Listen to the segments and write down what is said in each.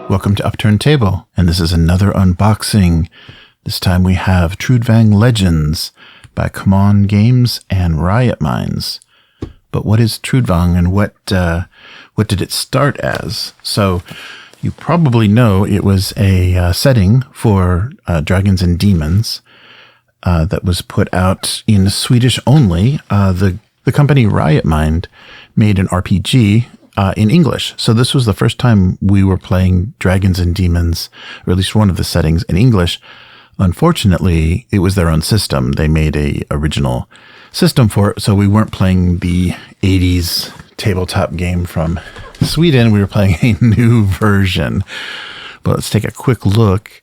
Welcome to Upturned Table, and this is another unboxing. This time we have Trudvang Legends by CMON Games and RiotMinds. But what is Trudvang, and what did it start as? So you probably know it was a setting for Dragons and Demons that was put out in Swedish only. The company RiotMind made an RPG in English. So this was the first time we were playing Dragons and Demons, or at least one of the settings, in English. Unfortunately, it was their own system. They made a original system for it, so we weren't playing the 80s tabletop game from Sweden. We were playing a new version. But let's take a quick look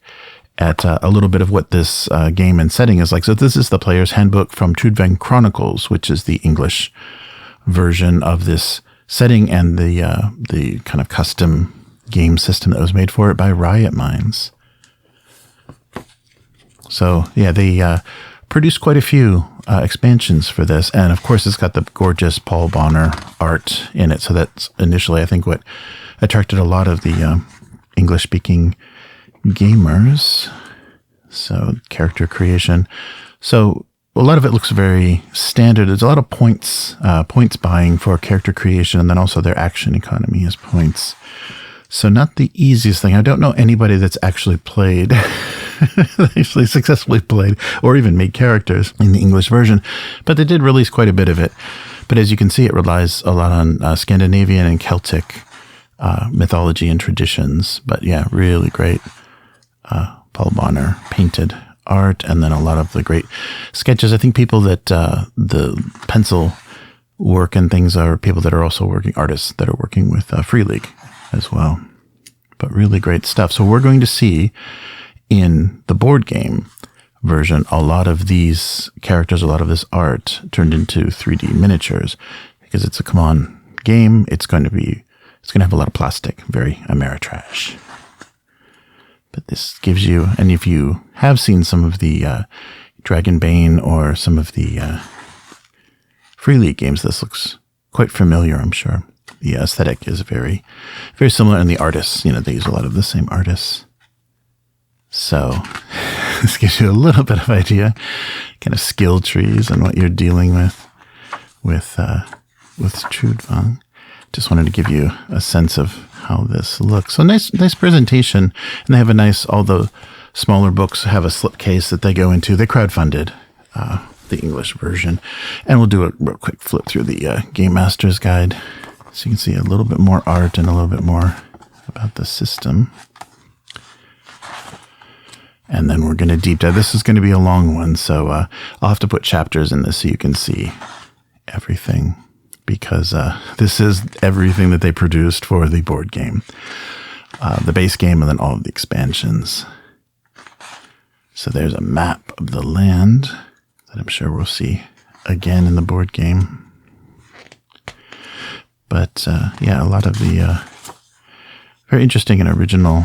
at a little bit of what this game and setting is like. So this is the player's handbook from Trudvang Chronicles, which is the English version of this setting, and the kind of custom game system that was made for it by RiotMinds. So yeah, they produced quite a few expansions for this, and of course it's got the gorgeous Paul Bonner art in it. So that's initially, I think, what attracted a lot of the English-speaking gamers. So character creation. So a lot of it looks very standard. There's a lot of points buying for character creation, and then also their action economy is points. So not the easiest thing. I don't know anybody that's actually played, actually successfully played, or even made characters in the English version, but they did release quite a bit of it. But as you can see, it relies a lot on Scandinavian and Celtic mythology and traditions. But yeah, really great Paul Bonner painted art, and then a lot of the great sketches. I think people that the pencil work and things are people that are also working, artists that are working with Free League as well. But really great stuff. So we're going to see in the board game version a lot of these characters, a lot of this art turned into 3D miniatures, because it's a CMON game. It's going to have a lot of plastic, very Ameritrash. But this gives you, and if you have seen some of the Dragonbane or some of the Free League games, this looks quite familiar, I'm sure. The aesthetic is very, very similar, and the artists, they use a lot of the same artists. So this gives you a little bit of idea, kind of skill trees and what you're dealing with Trudvang. Just wanted to give you a sense of how this looks. So nice presentation, and they have all the smaller books have a slipcase that they go into. They crowdfunded the English version, and we'll do a real quick flip through the Game Master's Guide, so you can see a little bit more art and a little bit more about the system. And then we're going to deep dive. This is going to be a long one, so I'll have to put chapters in this so you can see everything, because this is everything that they produced for the board game, the base game, and then all of the expansions. So there's a map of the land that I'm sure we'll see again in the board game. But yeah, a lot of the very interesting and original.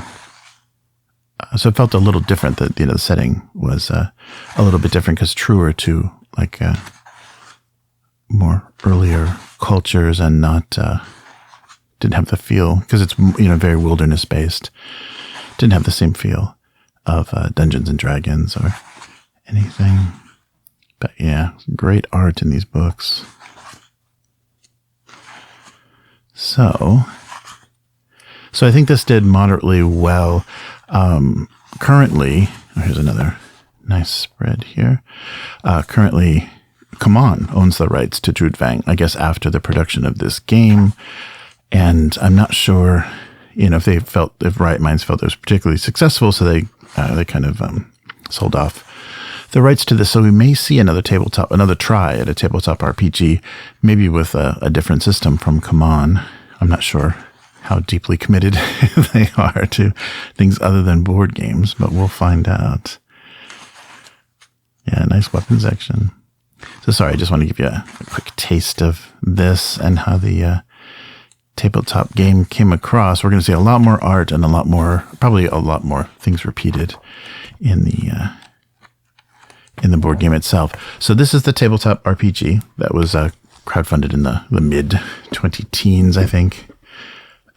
So it felt a little different. That the setting was a little bit different, because truer to like more earlier cultures, and not didn't have the feel, because it's very wilderness based. Didn't have the same feel of Dungeons and Dragons or anything. But yeah, great art in these books. So I think this did moderately well. Currently, here's another nice spread here. Currently, CMON owns the rights to Trudvang, I guess, after the production of this game. And I'm not sure, if RiotMinds felt it was particularly successful, so they kind of sold off the rights to this. So we may see another try at a tabletop RPG, maybe with a different system from CMON. I'm not sure how deeply committed they are to things other than board games, but we'll find out. Yeah, nice weapon section. So sorry, I just want to give you a quick taste of this and how the tabletop game came across. We're going to see a lot more art and probably a lot more things repeated in the board game itself. So this is the tabletop RPG that was crowdfunded in the mid 2010s, I think.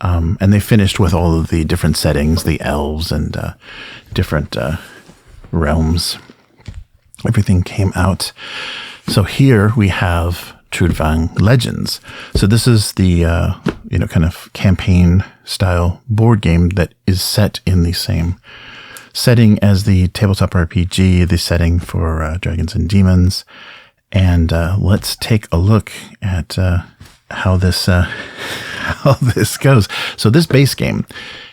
And they finished with all of the different settings, the elves and different realms. Everything came out. So here we have Trudvang Legends. So this is the, kind of campaign style board game that is set in the same setting as the tabletop RPG, the setting for Dragons and Demons. And let's take a look at how this goes. So this base game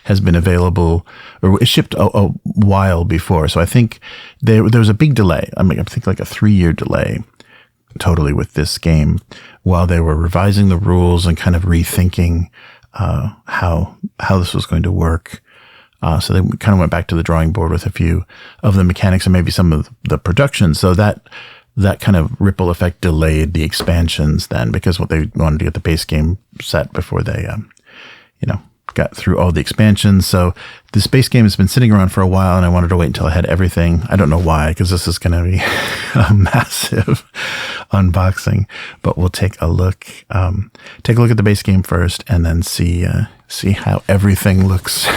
has been available, or it shipped a while before. So I think there was a big delay. I think like a 3-year delay totally with this game while they were revising the rules and kind of rethinking how this was going to work. So they kind of went back to the drawing board with a few of the mechanics and maybe some of the production. So that kind of ripple effect delayed the expansions then, because what they wanted to get the base game set before they, got through all the expansions. So this base game has been sitting around for a while, and I wanted to wait until I had everything. I don't know why, because this is going to be a massive unboxing. But we'll take a look. Take a look at the base game first, and then see how everything looks.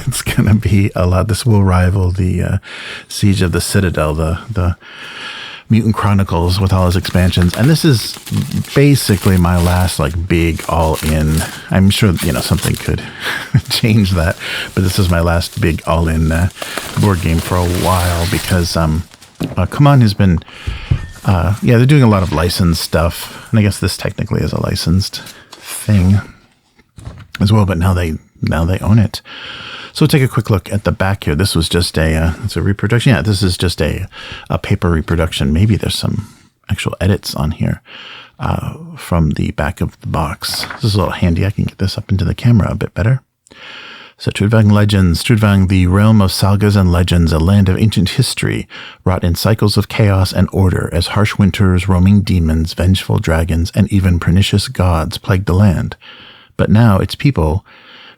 It's going to be a lot. This will rival the Siege of the Citadel, the Mutant Chronicles with all his expansions. And this is basically my last big all-in. I'm sure, something could change that, but this is my last big all-in board game for a while, because CMON has been, they're doing a lot of licensed stuff. And I guess this technically is a licensed thing as well, but now they own it. So we'll take a quick look at the back here. This was just it's a reproduction. Yeah, this is just a paper reproduction. Maybe there's some actual edits on here from the back of the box. This is a little handy. I can get this up into the camera a bit better. So Trudvang Legends. Trudvang, the realm of sagas and legends, a land of ancient history, wrought in cycles of chaos and order, as harsh winters, roaming demons, vengeful dragons, and even pernicious gods plagued the land. But now its people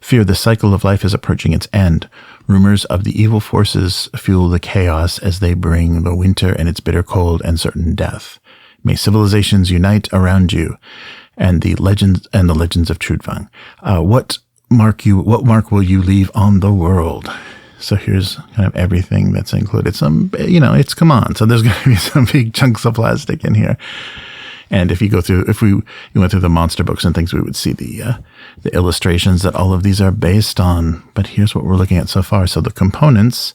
fear the cycle of life is approaching its end. Rumors of the evil forces fuel the chaos as they bring the winter and its bitter cold and certain death. May civilizations unite around you, and the legends of Trudvang. What mark will you leave on the world? So here's kind of everything that's included. Some, it's CMON, so there's going to be some big chunks of plastic in here. And if we went through the monster books and things, we would see the illustrations that all of these are based on. But here's what we're looking at so far. So the components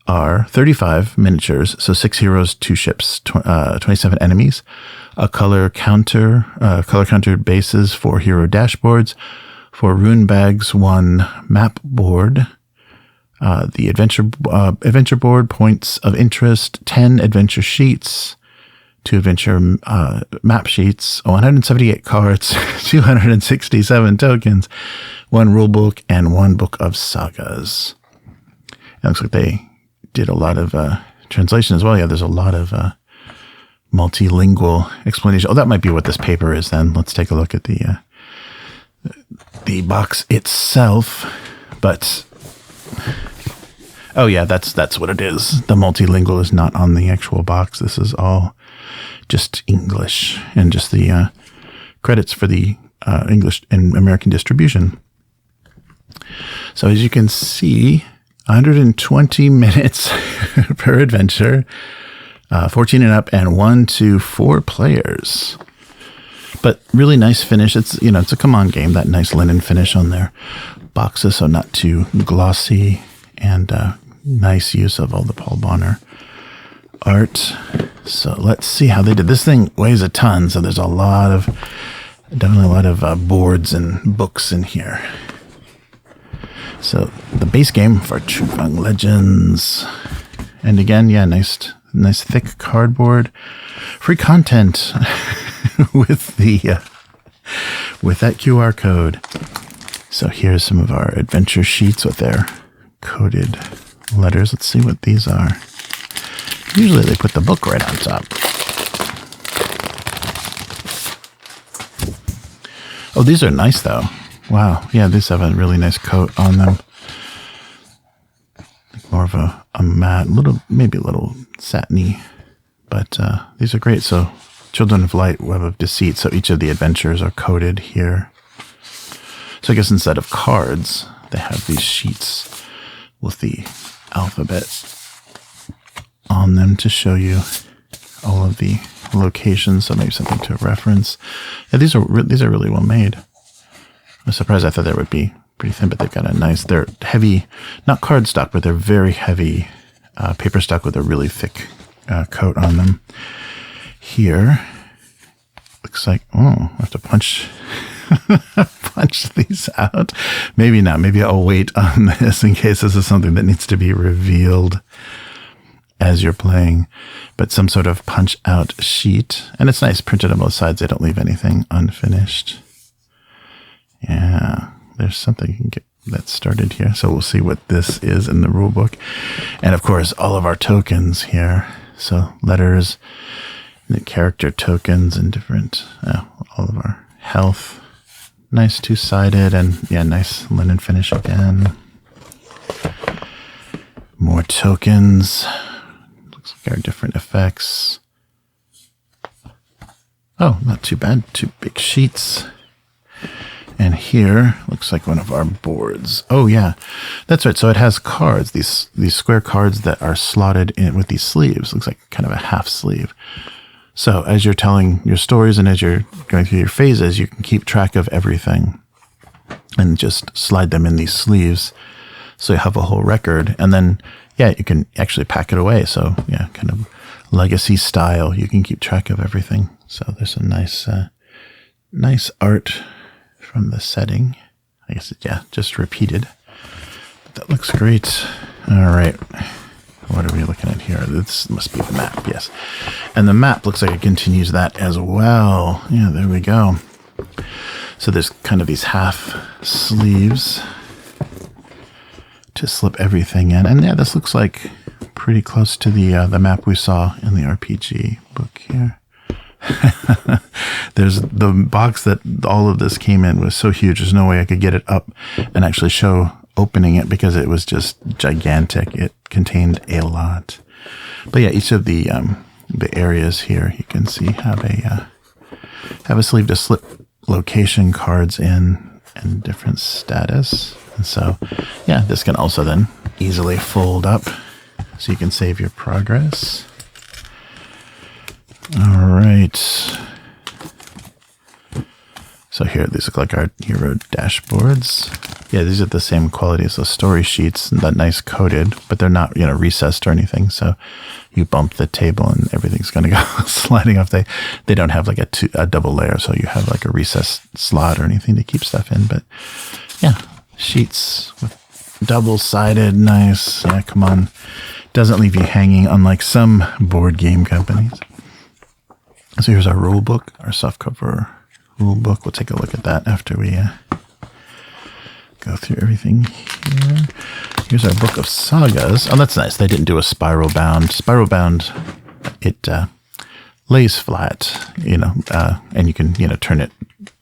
are 35 miniatures. So 6 heroes, 2 ships, 27 enemies, a color counter bases, 4 hero dashboards, 4 rune bags, 1 map board, the adventure board, points of interest, 10 adventure sheets, 2 adventure map sheets, 178 cards, 267 tokens, 1 rulebook, and 1 Book of Sagas. It looks like they did a lot of translation as well. Yeah, there's a lot of multilingual explanation. Oh, that might be what this paper is then. Let's take a look at the box itself. But oh yeah, that's what it is. The multilingual is not on the actual box. This is all just English and just the credits for the English and American distribution. So as you can see, 120 minutes per adventure, 14 and up, and 1 to 4 players. But really nice finish. It's it's a CMON game. That nice linen finish on their boxes, so not too glossy, and nice use of all the Paul Bonner art. So let's see how they did. This thing weighs a ton, so there's definitely a lot of boards and books in here. So the base game for Trudvang Legends, and again, yeah, nice thick cardboard, free content with that QR code. So here's some of our adventure sheets with their coded letters. Let's see what these are. Usually they put the book right on top. Oh, these are nice though. Wow. Yeah, these have a really nice coat on them. More of a matte, maybe a little satiny, but these are great. So Children of Light, Web of Deceit. So each of the adventures are coded here. So I guess instead of cards, they have these sheets with the alphabet on them to show you all of the locations. So maybe something to reference. Yeah, these are really well made. I'm surprised. I thought they would be pretty thin, but they've got a nice, they're heavy, not cardstock, but they're very heavy paper stock with a really thick coat on them. Here, looks like, oh, I have to punch these out. Maybe not. Maybe I'll wait on this in case this is something that needs to be revealed as you're playing. But some sort of punch out sheet. And it's nice, printed on both sides. They don't leave anything unfinished. Yeah, there's something you can get that started here. So we'll see what this is in the rule book. And of course, all of our tokens here. So letters, the character tokens, and different, all of our health. Nice two-sided, and yeah, nice linen finish again. More tokens. Looks like our different effects. Oh, not too bad. Two big sheets. And here looks like one of our boards. Oh yeah, that's right. So it has cards, these square cards that are slotted in with these sleeves. Looks like kind of a half sleeve. So as you're telling your stories and as you're going through your phases, you can keep track of everything and just slide them in these sleeves. So you have a whole record. And then, yeah, you can actually pack it away. So yeah, kind of legacy style. You can keep track of everything. So there's some nice art from the setting. I guess, yeah, just repeated. But that looks great. All right. What are we looking at here? This must be the map, yes. And the map looks like it continues that as well. Yeah, there we go. So there's kind of these half sleeves to slip everything in. And yeah, this looks like pretty close to the map we saw in the RPG book here. There's the box that all of this came in was so huge. There's no way I could get it up and actually show opening it because it was just gigantic. It contained a lot. But yeah, each of the areas here you can see have a sleeve to slip location cards in and different status. And so yeah, this can also then easily fold up so you can save your progress. All right. So here, these look like our hero dashboards. Yeah, these are the same quality as the story sheets, that nice coated, but they're not, recessed or anything. So you bump the table and everything's going to go sliding off. They don't have like a double layer, so you have like a recessed slot or anything to keep stuff in. But yeah, sheets with double-sided, nice. Yeah, come on. Doesn't leave you hanging, unlike some board game companies. So here's our rule book, our softcover rule book. We'll take a look at that after we go through everything here. Here's our Book of Sagas. Oh, that's nice. They didn't do a spiral bound. Spiral bound, it lays flat, and you can, turn it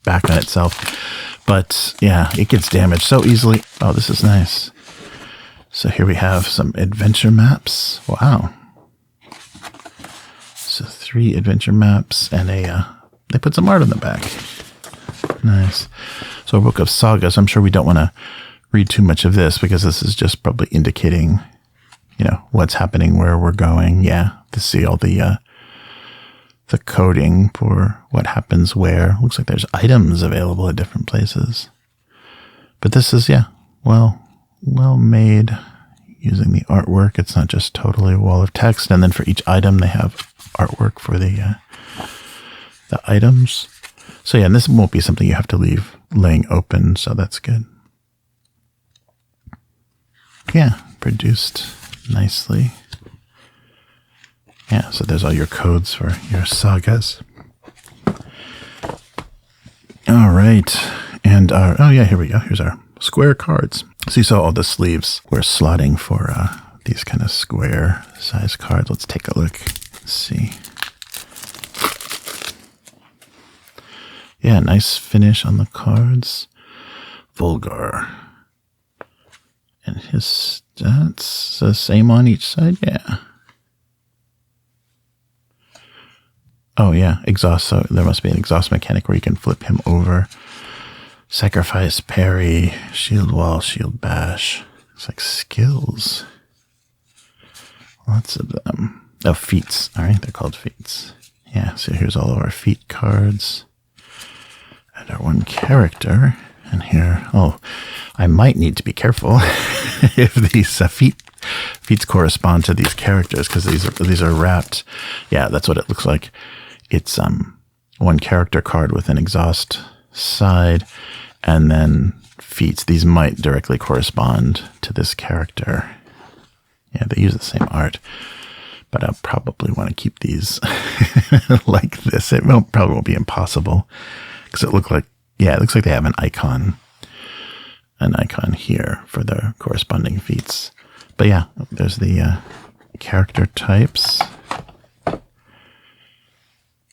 back on itself. But yeah, it gets damaged so easily. Oh, this is nice. So here we have some adventure maps. Wow. So 3 adventure maps and they put some art on the back. Nice. So a Book of Sagas. I'm sure we don't want to read too much of this because this is just probably indicating, what's happening, where we're going. Yeah, to see all the coding for what happens where. Looks like there's items available at different places. But this is, yeah, well made using the artwork. It's not just totally a wall of text. And then for each item, they have artwork for the items. So yeah, and this won't be something you have to leave laying open, so that's good. Yeah, produced nicely. Yeah, so there's all your codes for your sagas. All right, and oh yeah, here we go. Here's our square cards. So you saw all the sleeves were slotting for these kind of square size cards. Let's take a look. Let's see. Yeah, nice finish on the cards. Vulgar. And his stats, the same on each side, yeah. Oh yeah, exhaust. So there must be an exhaust mechanic where you can flip him over. Sacrifice, parry, shield wall, shield bash. It's like skills. Lots of them. Oh, feats. All right, they're called feats. Yeah, so here's all of our feat cards. And our one character. And here, oh, I might need to be careful if these feats correspond to these characters, because these are wrapped. Yeah, that's what it looks like. It's one character card with an exhaust side, and then feats. These might directly correspond to this character. Yeah, they use the same art, but I'll probably want to keep these like this. It probably won't be impossible, because it looks like they have an icon here for the corresponding feats. But yeah, there's the character types.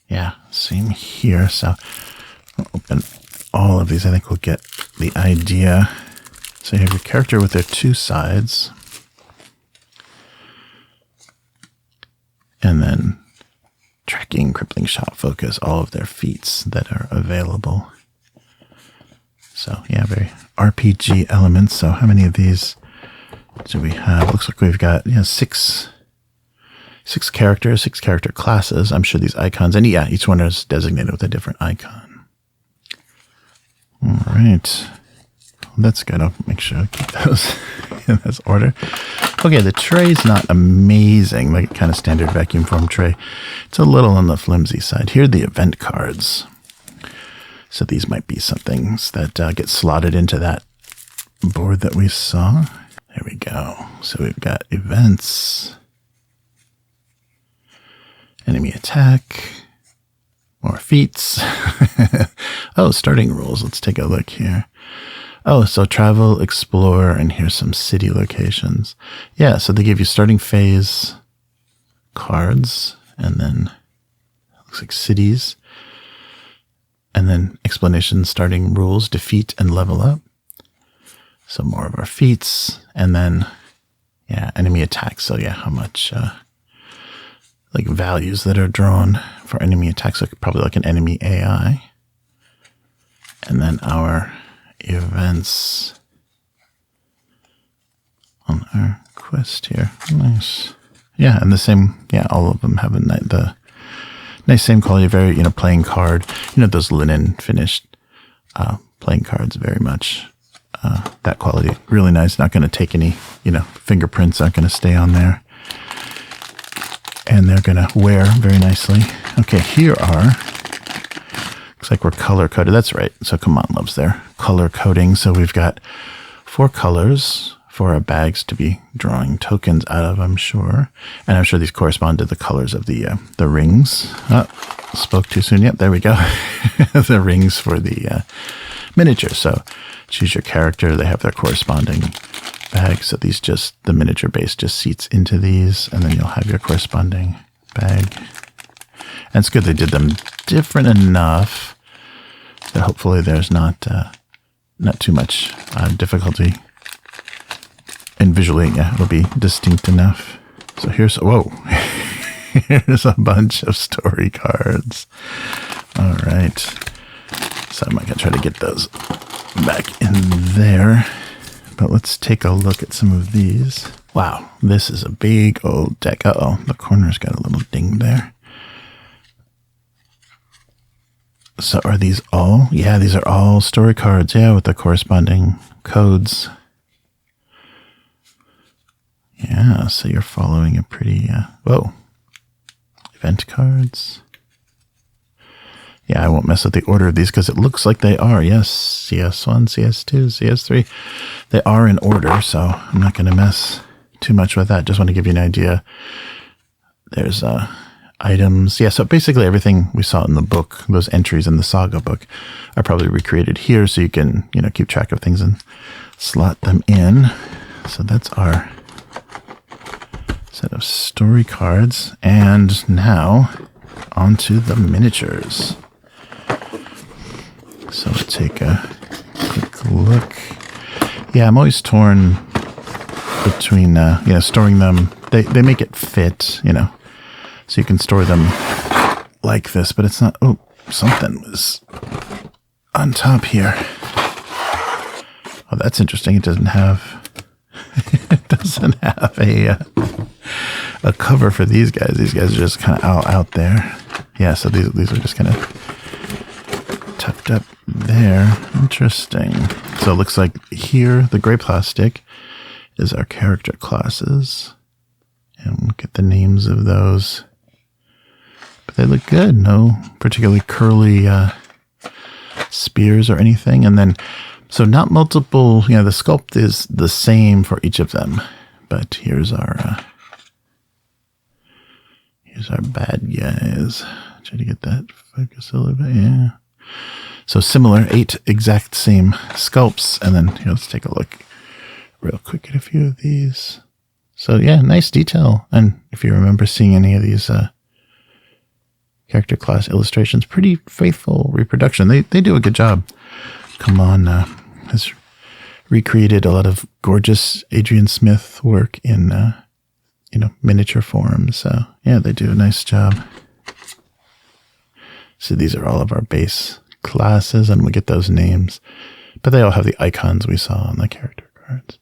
Yeah, same here. So I'll open all of these. I think we'll get the idea. So you have your character with their two sides. And then tracking, crippling shot, focus, all of their feats that are available. So yeah, very RPG elements. So how many of these do we have? Looks like we've got six characters, 6 character classes. I'm sure these icons, and yeah, each one is designated with a different icon. All right. That's good. I'll make sure I keep those in this order. Okay, the tray's not amazing, like kind of standard vacuum form tray. It's a little on the flimsy side. Here are the event cards. So these might be some things that get slotted into that board that we saw. There we go. So we've got events, enemy attack, more feats. Oh, starting rules. Let's take a look here. Oh, so travel, explore, and here's some city locations. Yeah, so they give you starting phase cards, and then looks like cities, and then explanation, starting rules, defeat, and level up. So more of our feats, and then, yeah, enemy attacks. So yeah, how much, like values that are drawn for enemy attacks, so probably like an enemy AI. And then our events on our quest here. Nice. Yeah, and the same, yeah, all of them have the nice same quality, very, playing card. Those linen finished playing cards, very much that quality. Really nice. Not going to take any, fingerprints aren't going to stay on there. And they're going to wear very nicely. Okay, here are, looks like we're color coded. That's right. So CMON loves their color coding. So we've got 4 colors for our bags to be drawing tokens out of, I'm sure. And I'm sure these correspond to the colors of the rings. Oh, spoke too soon. Yep, there we go. The rings for the miniature. So choose your character. They have their corresponding bag. So these the miniature base just seats into these, and then you'll have your corresponding bag. And it's good they did them different enough that hopefully there's not too much difficulty. And visually, yeah, it'll be distinct enough. So here's here's a bunch of story cards. All right. So I'm not going to try to get those back in there. But let's take a look at some of these. Wow, this is a big old deck. Uh-oh, the corner's got a little ding there. So are these all? Yeah, these are all story cards. Yeah, with the corresponding codes. Yeah, so you're following a pretty, event cards. Yeah, I won't mess with the order of these because it looks like they are. Yes, CS1, CS2, CS3. They are in order, so I'm not going to mess too much with that. Just want to give you an idea. There's items. Yeah, so basically everything we saw in the book, those entries in the saga book, are probably recreated here so you can, keep track of things and slot them in. So that's our set of story cards. And now onto the miniatures. So we'll take a quick look. Yeah, I'm always torn between, storing them. They make it fit, so you can store them like this, but it's not. Oh, something was on top here. Oh, that's interesting. It doesn't have a cover for these guys. These guys are just kind of out there. Yeah, so these are just kind of tucked up there. Interesting. So it looks like here, the gray plastic is our character classes. And look at the names of those. But they look good. No particularly curly spears or anything. And then, so not multiple, the sculpt is the same for each of them. But here's our bad guys. Try to get that focus a little bit. Yeah. So similar, 8 exact same sculpts. And then let's take a look real quick at a few of these. So yeah, nice detail. And if you remember seeing any of these character class illustrations, pretty faithful reproduction. They do a good job. CMON has recreated a lot of gorgeous Adrian Smith work in miniature form. So yeah, they do a nice job. So these are all of our base classes, and we'll get those names, but they all have the icons we saw on the character cards.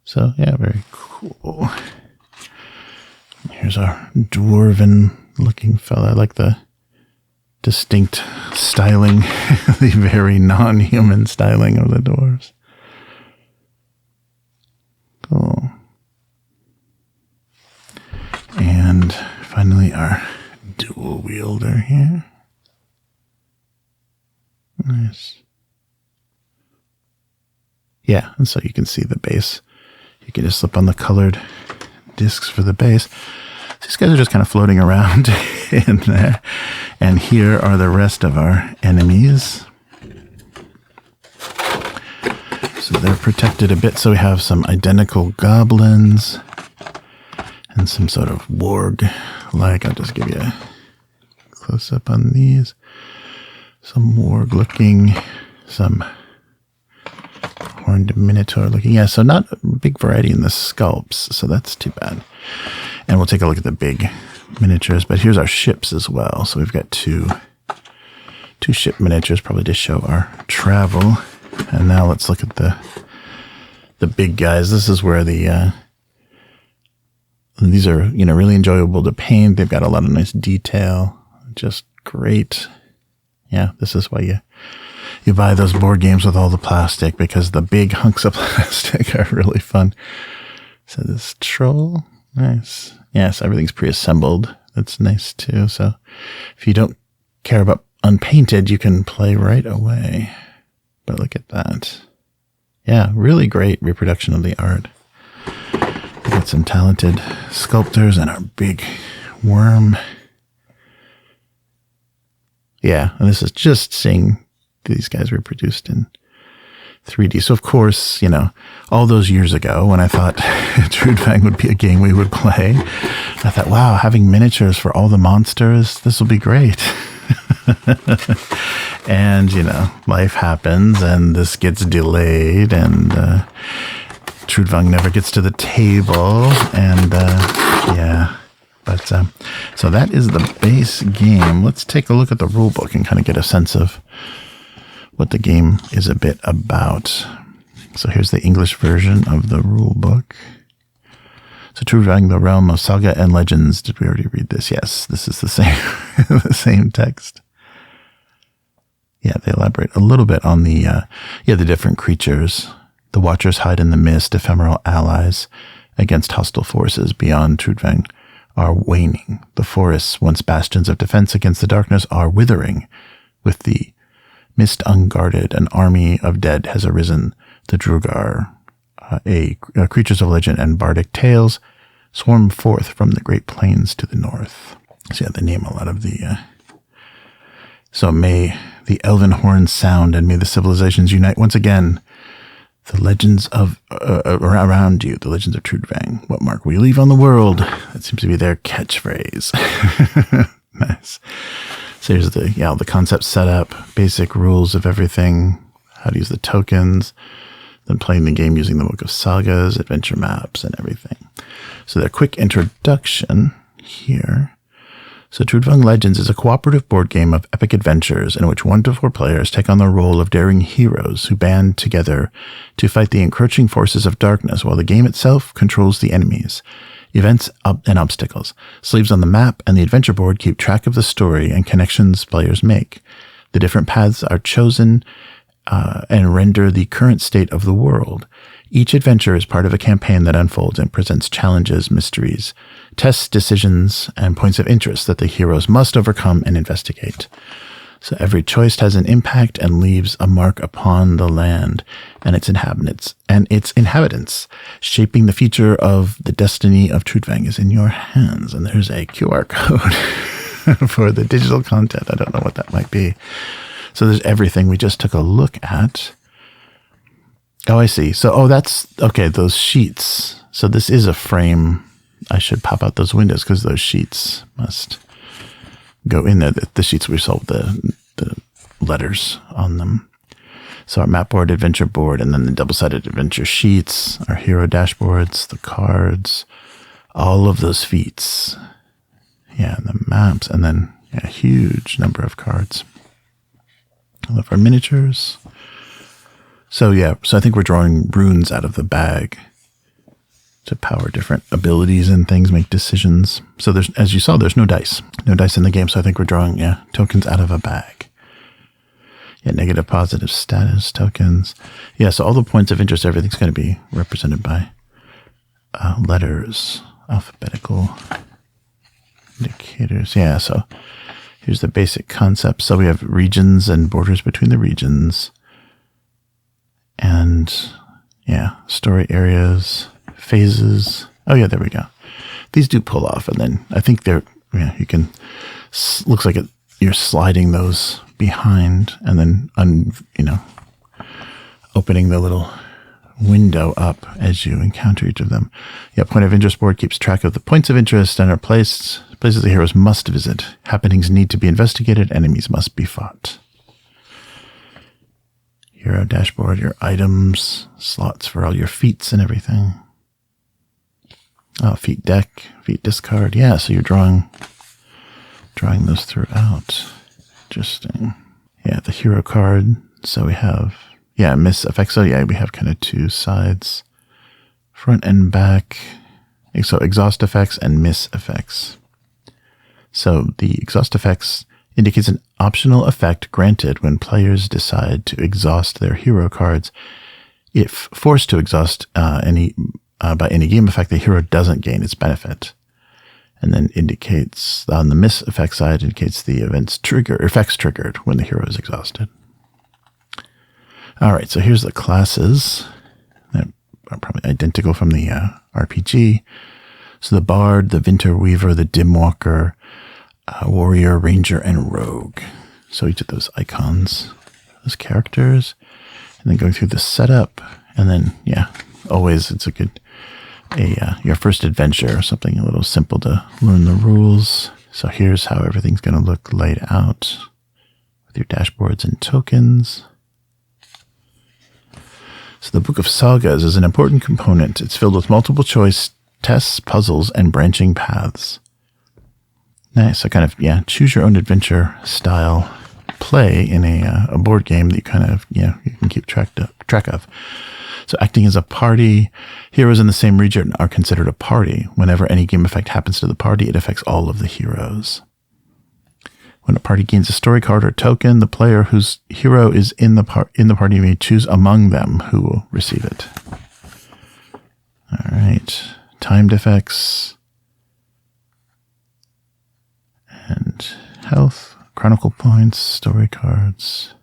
So yeah, very cool. Here's our dwarven looking fella. I like the distinct styling, the very non-human styling of the dwarves. Cool. And finally our dual wielder here. Nice. Yeah, and so you can see the base. You can just slip on the colored discs for the base. These guys are just kind of floating around in there. And here are the rest of our enemies. So they're protected a bit. So we have some identical goblins and some sort of warg-like. I'll just give you a close-up on these. Some warg-looking, some horned minotaur-looking. Yeah, so not a big variety in the sculpts, so that's too bad. And we'll take a look at the big miniatures, but here's our ships as well. So we've got two ship miniatures, probably to show our travel. And now let's look at the big guys. This is where these are, really enjoyable to paint. They've got a lot of nice detail. Just great. Yeah, this is why you buy those board games with all the plastic, because the big hunks of plastic are really fun. So this troll, nice. Yes, everything's pre-assembled. That's nice too. So if you don't care about unpainted, you can play right away. But look at that. Yeah, really great reproduction of the art. We've got some talented sculptors and our big worm. Yeah, and this is just seeing these guys reproduced in 3D. So, of course, all those years ago when I thought Trudvang would be a game we would play, I thought, wow, having miniatures for all the monsters, this will be great. And, life happens and this gets delayed and Trudvang never gets to the table. And, yeah. But, so that is the base game. Let's take a look at the rule book and kind of get a sense of what the game is a bit about. So here's the English version of the rule book. So Trudvang, the realm of saga and legends. Did we already read this? Yes, this is the same, the same text. Yeah, they elaborate a little bit on the different creatures. The Watchers hide in the mist, ephemeral allies against hostile forces beyond Trudvang are waning. The forests, once bastions of defense against the darkness, are withering. With the mist unguarded, an army of dead has arisen. The Drugar, creatures of legend and bardic tales, swarm forth from the great plains to the north. So yeah, they name a lot of the... So may the elven horns sound, and may the civilizations unite once again. The legends of around you, the legends of Trudvang. What mark will you leave on the world? That seems to be their catchphrase. Nice. So here's the concept setup, basic rules of everything, how to use the tokens, then playing the game using the Book of Sagas, adventure maps, and everything. So their quick introduction here. So Trudvang Legends is a cooperative board game of epic adventures in which 1 to 4 players take on the role of daring heroes who band together to fight the encroaching forces of darkness while the game itself controls the enemies, events, and obstacles. Sleeves on the map and the adventure board keep track of the story and connections players make. The different paths are chosen and render the current state of the world. Each adventure is part of a campaign that unfolds and presents challenges, mysteries, tests, decisions, and points of interest that the heroes must overcome and investigate. So every choice has an impact and leaves a mark upon the land and its inhabitants. Shaping the future of the destiny of Trudvang is in your hands. And there's a QR code for the digital content. I don't know what that might be. So there's everything we just took a look at. Oh, I see. So, that's, okay, those sheets. So this is a frame. I should pop out those windows because those sheets must go in there. The sheets we sold, the letters on them. So our map board, adventure board, and then the double-sided adventure sheets, our hero dashboards, the cards, all of those feats. Yeah, and the maps, and then a huge number of cards. All of our miniatures. So I think we're drawing runes out of the bag to power different abilities and things, make decisions. So there's, as you saw, there's no dice. No dice in the game, so I think we're drawing, tokens out of a bag. Yeah, negative, positive status tokens. Yeah, so all the points of interest, everything's going to be represented by letters, alphabetical indicators. Yeah, so here's the basic concept. So we have regions and borders between the regions. And, story areas, phases. Oh, yeah, there we go. These do pull off. And then I think you can, looks like you're sliding those behind and then, opening the little window up as you encounter each of them. Yeah, point of interest board keeps track of the points of interest and are places the heroes must visit. Happenings need to be investigated. Enemies must be fought. Hero dashboard, your items, slots for all your feats and everything. Oh, feat deck, feat discard. Yeah, so you're drawing those throughout. Interesting. Yeah, the hero card. So we have, miss effects. So we have kind of 2 sides, front and back. So exhaust effects and miss effects. So the exhaust effects indicates an optional effect granted when players decide to exhaust their hero cards. If forced to exhaust by any game effect, the hero doesn't gain its benefit. And then indicates, on the miss effect side, indicates the effects triggered when the hero is exhausted. All right, so here's the classes. They're probably identical from the RPG. So the Bard, the Winter Weaver, the Dimwalker, Warrior, Ranger, and Rogue. So each of those icons, those characters, and then going through the setup, and then, always it's your first adventure, something a little simple to learn the rules. So here's how everything's going to look laid out with your dashboards and tokens. So the Book of Sagas is an important component. It's filled with multiple choice tests, puzzles, and branching paths. Nice. So kind of, choose your own adventure style play in a board game that you kind of, you can keep track of. So acting as a party, heroes in the same region are considered a party. Whenever any game effect happens to the party, it affects all of the heroes. When a party gains a story card or token, the player whose hero is in the party may choose among them who will receive it. All right. Timed effects. And health, chronicle points, story cards.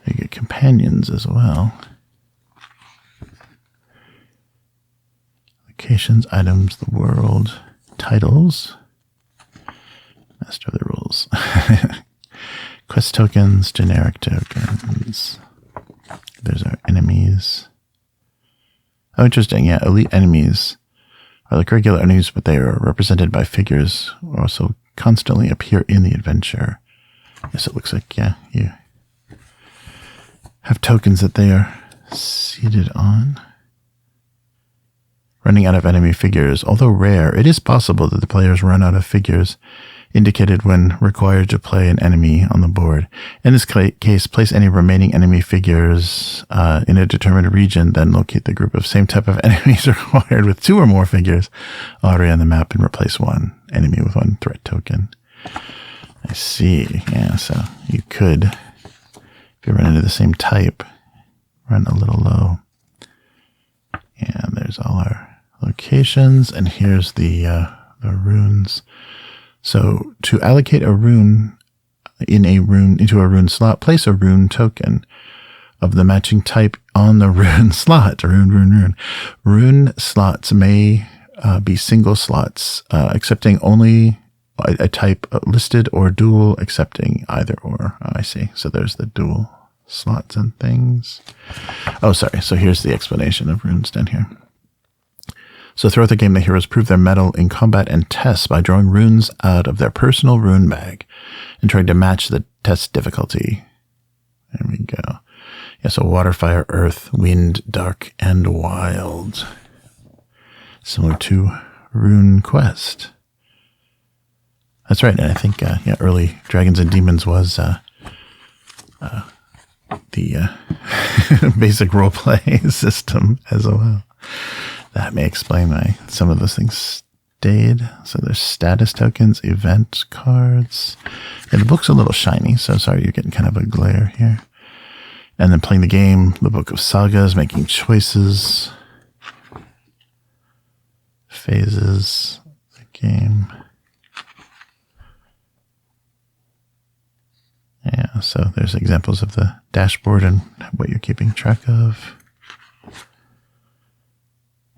You get companions as well. Locations, items, the world, titles. Master of the rules. Quest tokens, generic tokens. There's our enemies. Oh, interesting. Yeah, elite enemies are like regular enemies, but they are represented by figures who also constantly appear in the adventure. Yes, it looks like, you have tokens that they are seated on. running out of enemy figures. Although rare, it is possible that the players run out of figures indicated when required to play an enemy on the board. In this case, place any remaining enemy figures in a determined region, then locate the group of same type of enemies required with 2 or more figures already on the map and replace one enemy with 1 threat token. I see. Yeah, so you could, if you run into the same type, run a little low. And there's all our locations, and here's the runes. So to allocate a rune into a rune slot, place a rune token of the matching type on the rune slot. Rune slots may be single slots, accepting only a type listed, or dual, accepting either or. Oh, I see. So there's the dual slots and things. Oh, sorry. So here's the explanation of runes down here. So throughout the game, the heroes prove their mettle in combat and tests by drawing runes out of their personal rune bag and trying to match the test difficulty. There we go. Yeah, so water, fire, earth, wind, dark, and wild. Similar to Rune Quest. That's right. And I think, early Dragons and Demons was the basic role-play system as well. That may explain why some of those things stayed. So there's status tokens, event cards. Yeah, the book's a little shiny, so sorry you're getting kind of a glare here. And then playing the game, the Book of Sagas, making choices, phases, the game. Yeah, so there's examples of the dashboard and what you're keeping track of.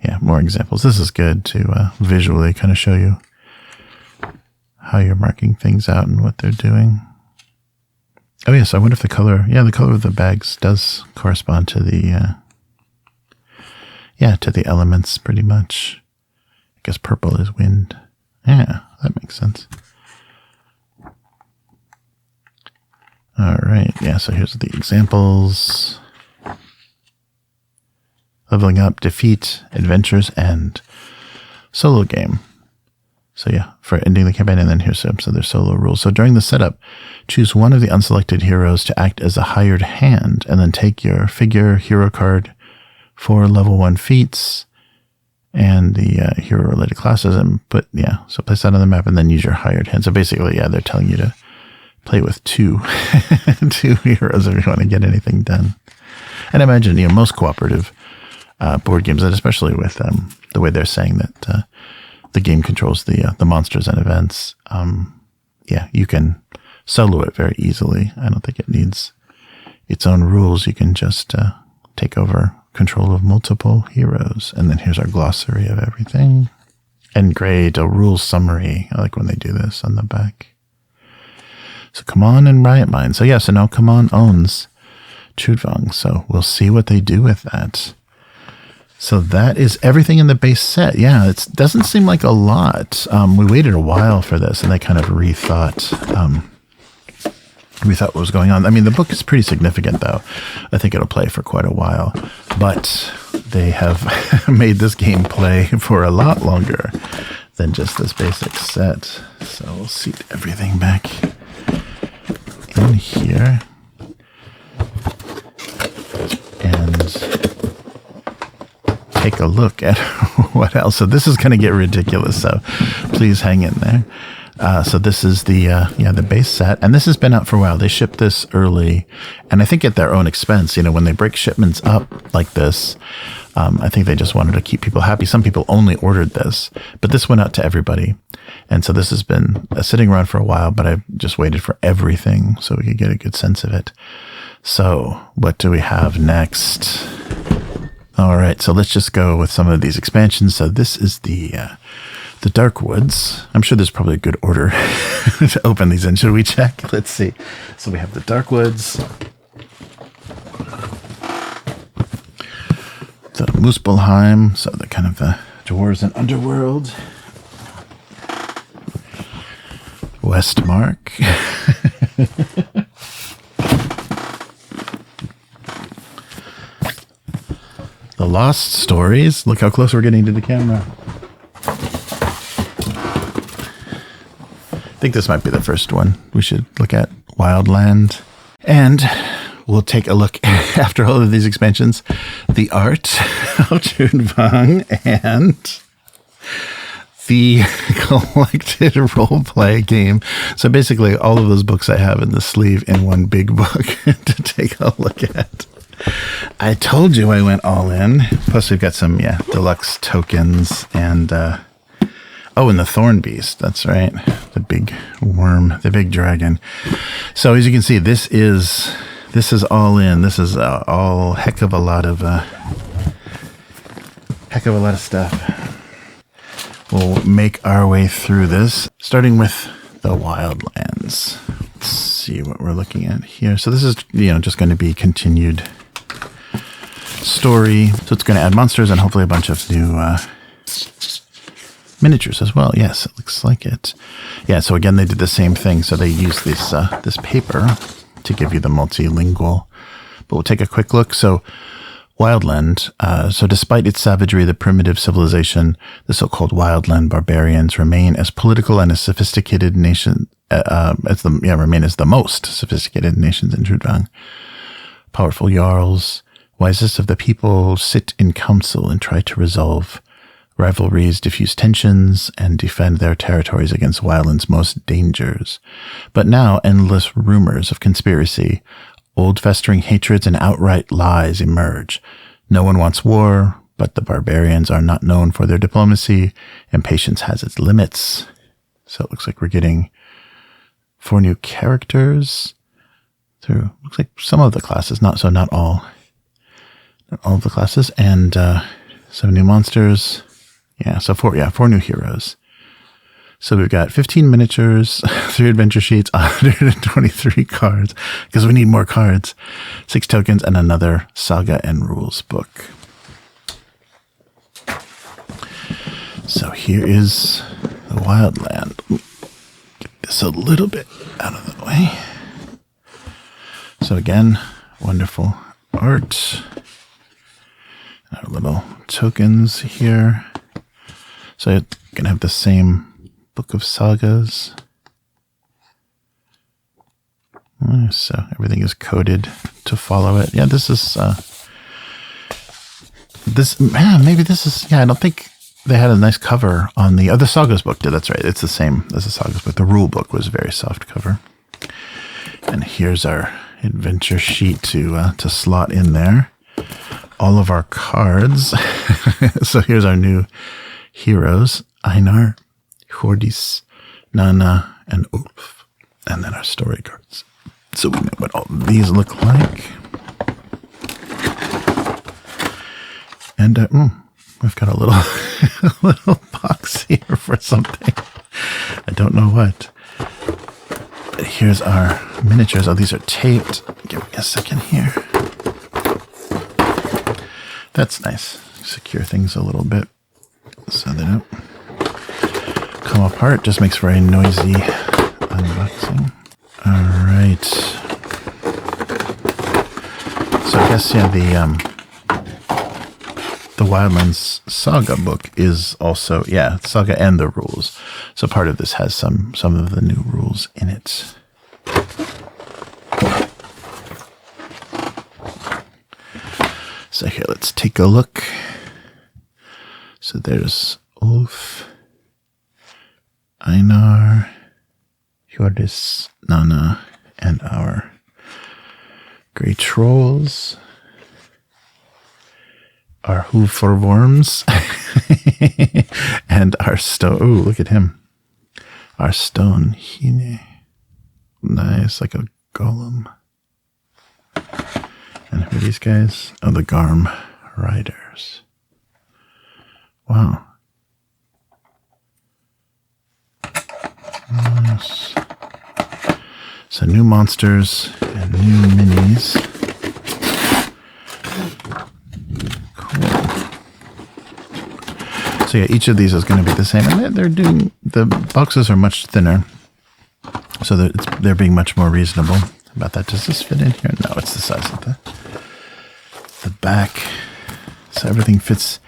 Yeah, more examples. This is good to visually kind of show you how you're marking things out and what they're doing. Oh, yes, I wonder if the color of the bags does correspond to the, to the elements pretty much. I guess purple is wind. Yeah, that makes sense. All right, yeah, so here's the examples. Leveling up, defeat, adventures, and solo game. So yeah, for ending the campaign, and then here's some other solo rules. So during the setup, choose one of the unselected heroes to act as a hired hand, and then take your figure, hero card, 4 level 1 feats, and the hero-related classes, and so place that on the map, and then use your hired hand. So basically, they're telling you to play with 2 heroes if you want to get anything done. And I imagine, most cooperative board games, and especially with the way they're saying that the game controls the monsters and events, you can solo it very easily. I don't think it needs its own rules. You can just take over control of multiple heroes. And then here's our glossary of everything. And great, a rules summary. I like when they do this on the back. So CMON and RiotMinds. So now CMON owns Trudvang. So we'll see what they do with that. So that is everything in the base set. Yeah, it doesn't seem like a lot. We waited a while for this, and they kind of rethought what was going on. I mean, the book is pretty significant, though. I think it'll play for quite a while. But they have made this game play for a lot longer than just this basic set. So we'll seat everything back in here. And take a look at what else. So this is going to get ridiculous, so please hang in there. So this is the base set, and this has been out for a while. They shipped this early, and I think at their own expense. When they break shipments up like this, I think they just wanted to keep people happy. Some people only ordered this, but this went out to everybody. And so this has been sitting around for a while, but I've just waited for everything so we could get a good sense of it. So what do we have next? All right, so let's just go with some of these expansions. So this is the Dark Woods. I'm sure there's probably a good order to open these in. Should we check? Let's see. So we have the Dark Woods, the Muspelheim, so the kind of the dwarves and underworld, Westmark, the The Lost Stories. Look how close we're getting to the camera. I think this might be the first one we should look at. Wildland. And we'll take a look, after all of these expansions, the art of Trudvang and the collected roleplay game. So basically all of those books I have in the sleeve in one big book to take a look at. I told you I went all in. Plus we've got some, deluxe tokens and, and the Thorn Beast. That's right. The big worm, the big dragon. So as you can see, this is all in. This is all heck of a lot of stuff. We'll make our way through this, starting with the Wildlands. Let's see what we're looking at here. So this is, just going to be continued story. So it's going to add monsters and hopefully a bunch of new miniatures as well. Yes, it looks like it. Yeah, so again, they did the same thing. So they used this paper to give you the multilingual. But we'll take a quick look. So Wildland. So despite its savagery, the primitive civilization, the so-called Wildland barbarians, remain as political and as sophisticated nation remain as the most sophisticated nations in Trudvang. Powerful jarls, wisest of the people, sit in council and try to resolve rivalries, diffuse tensions, and defend their territories against Wildland's most dangers. But now endless rumors of conspiracy, old festering hatreds, and outright lies emerge. No one wants war, but the barbarians are not known for their diplomacy, and patience has its limits. So it looks like we're getting 4 new characters through, looks like some of the classes, not all of the classes, and 7 new monsters. Yeah, so 4 new heroes. So we've got 15 miniatures, 3 adventure sheets, 123 cards, because we need more cards, 6 tokens, and another saga and rules book. So here is the Wildland. Get this a little bit out of the way. So again, wonderful art. Our little tokens here. So you're going to have the same Book of Sagas. So everything is coded to follow it. Yeah, this is, maybe this is, I don't think they had a nice cover on the other Sagas book. That's right. It's the same as the Sagas book. The rule book was a very soft cover. And here's our adventure sheet to slot in there. All of our cards. So here's our new heroes. Einar, Hordis, Nana, and Ulf. And then our story cards. So we know what all these look like. And we've got a little box here for something. I don't know what. Here's our miniatures. Oh, these are taped. Give me a second here. That's nice. Secure things a little bit so they don't come apart. Just makes for a noisy unboxing. All right. So I guess the Wildlands Saga book is also Saga and the rules. So part of this has some of the new rules in it. So here, let's take a look. So there's Ulf, Einar, Hjördis, Nana, and our Grey Trolls. Our Hooverworms. And our stone. Ooh, look at him. Our stone Hine. Nice, like a golem. And who are these guys? Oh, the Garm Riders. Wow. Nice. So new monsters and new minis. Cool. So yeah, each of these is going to be the same. And they're doing, the boxes are much thinner. So they're being much more reasonable about that. Does this fit in here? No, it's the size of the back. So everything fits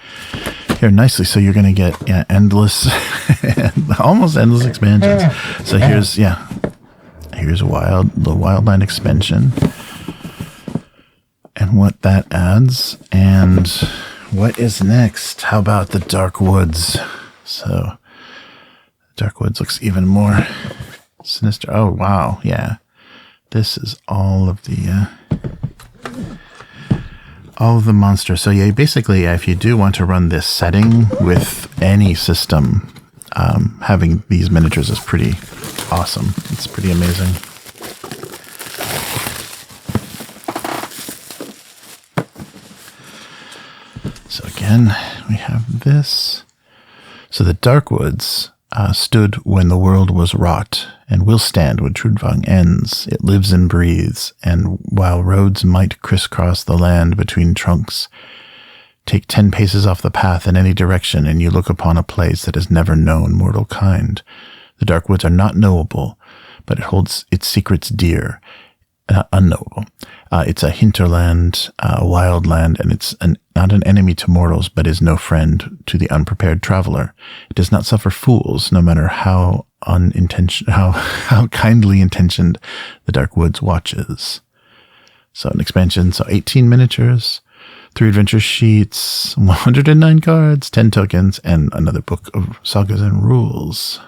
here nicely. So you're going to get endless, almost endless expansions. So here's the Wildland expansion and what that adds. And what is next? How about the Dark Woods? So Dark Woods looks even more sinister. Oh, wow. Yeah. This is all of the monsters. So yeah, basically, if you do want to run this setting with any system, having these miniatures is pretty awesome. It's pretty amazing. So again, we have this. So the Dark Woods stood when the world was wrought, and will stand when Trudvang ends. It lives and breathes, and while roads might crisscross the land between trunks, take 10 paces off the path in any direction, and you look upon a place that has never known mortal kind. The Dark Woods are not knowable, but it holds its secrets dear, unknowable. It's a hinterland, a wildland, and it's not an enemy to mortals, but is no friend to the unprepared traveler. It does not suffer fools, no matter how kindly intentioned the Dark Woods watches. So an expansion, so 18 miniatures, 3 adventure sheets, 109 cards, 10 tokens, and another book of sagas and rules.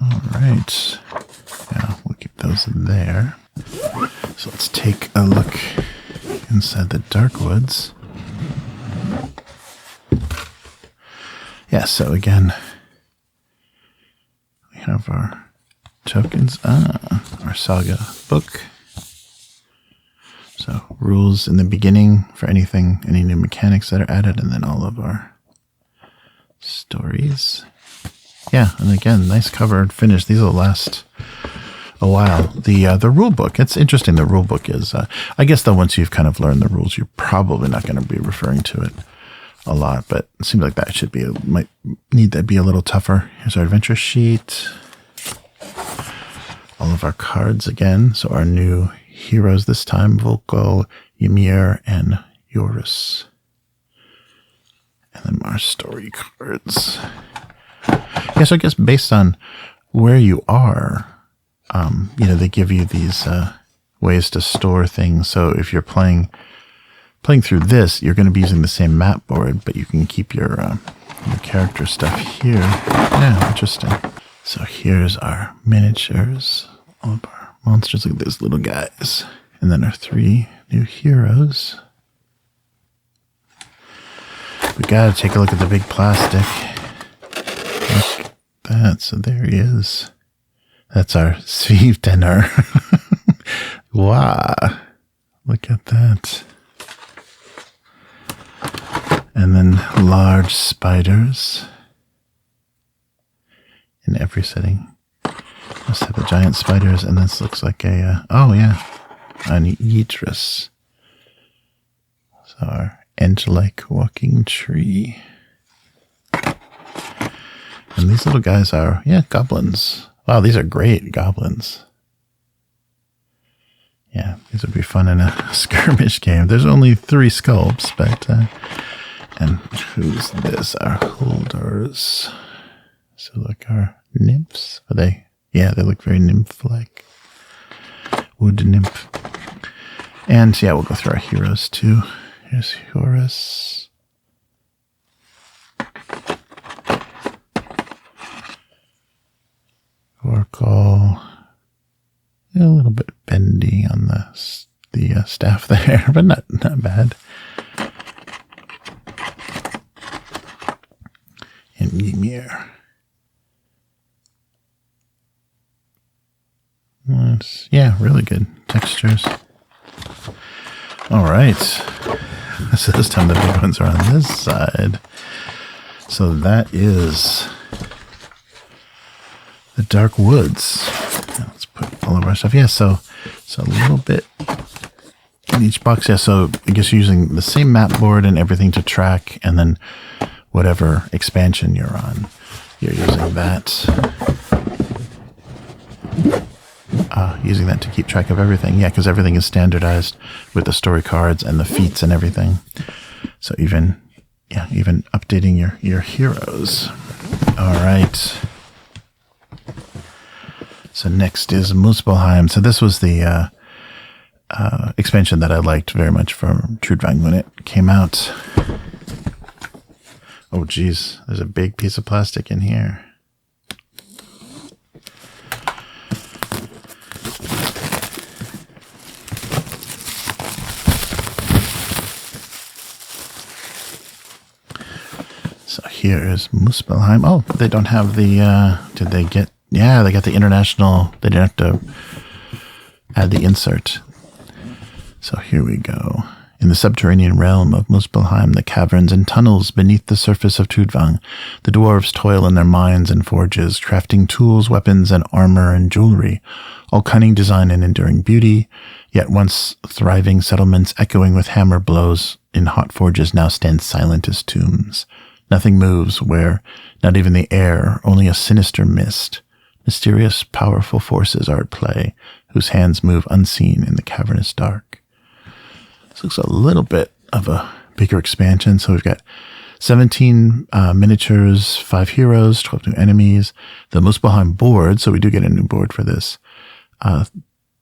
All right. Yeah, we'll keep those there. So let's take a look inside the Dark Woods. Yeah, so again, we have our tokens, our saga book. So rules in the beginning for any new mechanics that are added, and then all of our stories. Yeah, and again, nice cover and finish. These will last a while. The rule book, it's interesting. The rule book is, I guess though, once you've kind of learned the rules, you're probably not going to be referring to it a lot, but it seems like that might need to be a little tougher. Here's our adventure sheet. All of our cards again. So our new heroes this time, Volko, Ymir, and Yorus. And then our story cards. Yeah, so I guess based on where you are, they give you these ways to store things. So if you're playing through this, you're going to be using the same map board, but you can keep your character stuff here. Yeah, interesting. So here's our miniatures, all of our monsters. Look at those little guys. And then our 3 new heroes. We got to take a look at the big plastic. Look at that. So there he is. That's our Svivtenner. Wow. Look at that. And then large spiders in every setting. Must have the giant spiders, and this looks like an Yidris. So our ant-like walking tree. And these little guys are, goblins. Wow, these are great goblins. Yeah, these would be fun in a skirmish game. There's only 3 sculpts, but... and who's this? Our holders. So look, our nymphs. Are they? Yeah, they look very nymph-like. Wood nymph. And yeah, we'll go through our heroes too. Here's Horus. Oracle. A little bit bendy on the staff there, but not bad. And Ymir. Yeah, really good textures. All right. So this time the big ones are on this side. So that is the Dark Woods. Now let's put all of our stuff. Yeah, so a little bit in each box. Yeah, so I guess using the same map board and everything to track, and then whatever expansion you're on, you're using that. using that to keep track of everything. Yeah, because everything is standardized with the story cards and the feats and everything. So even updating your heroes. All right. So next is Muspelheim. So this was the expansion that I liked very much from Trudvang when it came out. Oh, geez. There's a big piece of plastic in here. So here is Muspelheim. Oh, they don't have the, did they get, yeah, they got the international, they didn't have to add the insert. So here we go. In the subterranean realm of Muspelheim, the caverns and tunnels beneath the surface of Trudvang, the dwarves toil in their mines and forges, crafting tools, weapons, and armor and jewelry, all cunning design and enduring beauty, yet once thriving settlements echoing with hammer blows in hot forges now stand silent as tombs. Nothing moves where, not even the air, only a sinister mist. Mysterious, powerful forces are at play, whose hands move unseen in the cavernous dark. This looks a little bit of a bigger expansion. So we've got 17 miniatures, 5 heroes, 12 new enemies, the Muspelheim board. So we do get a new board for this.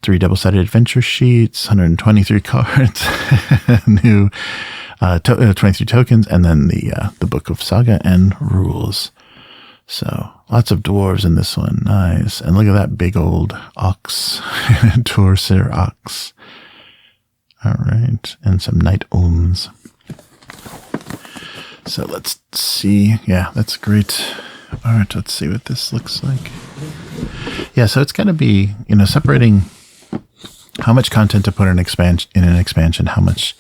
3 double-sided adventure sheets, 123 cards, new 23 tokens, and then the Book of Saga and rules. So lots of dwarves in this one. Nice. And look at that big old ox, Torser ox. All right. And some night ohms. So let's see. Yeah, that's great. All right. Let's see what this looks like. Yeah. So it's going to be, separating how much content to put in an expansion, how much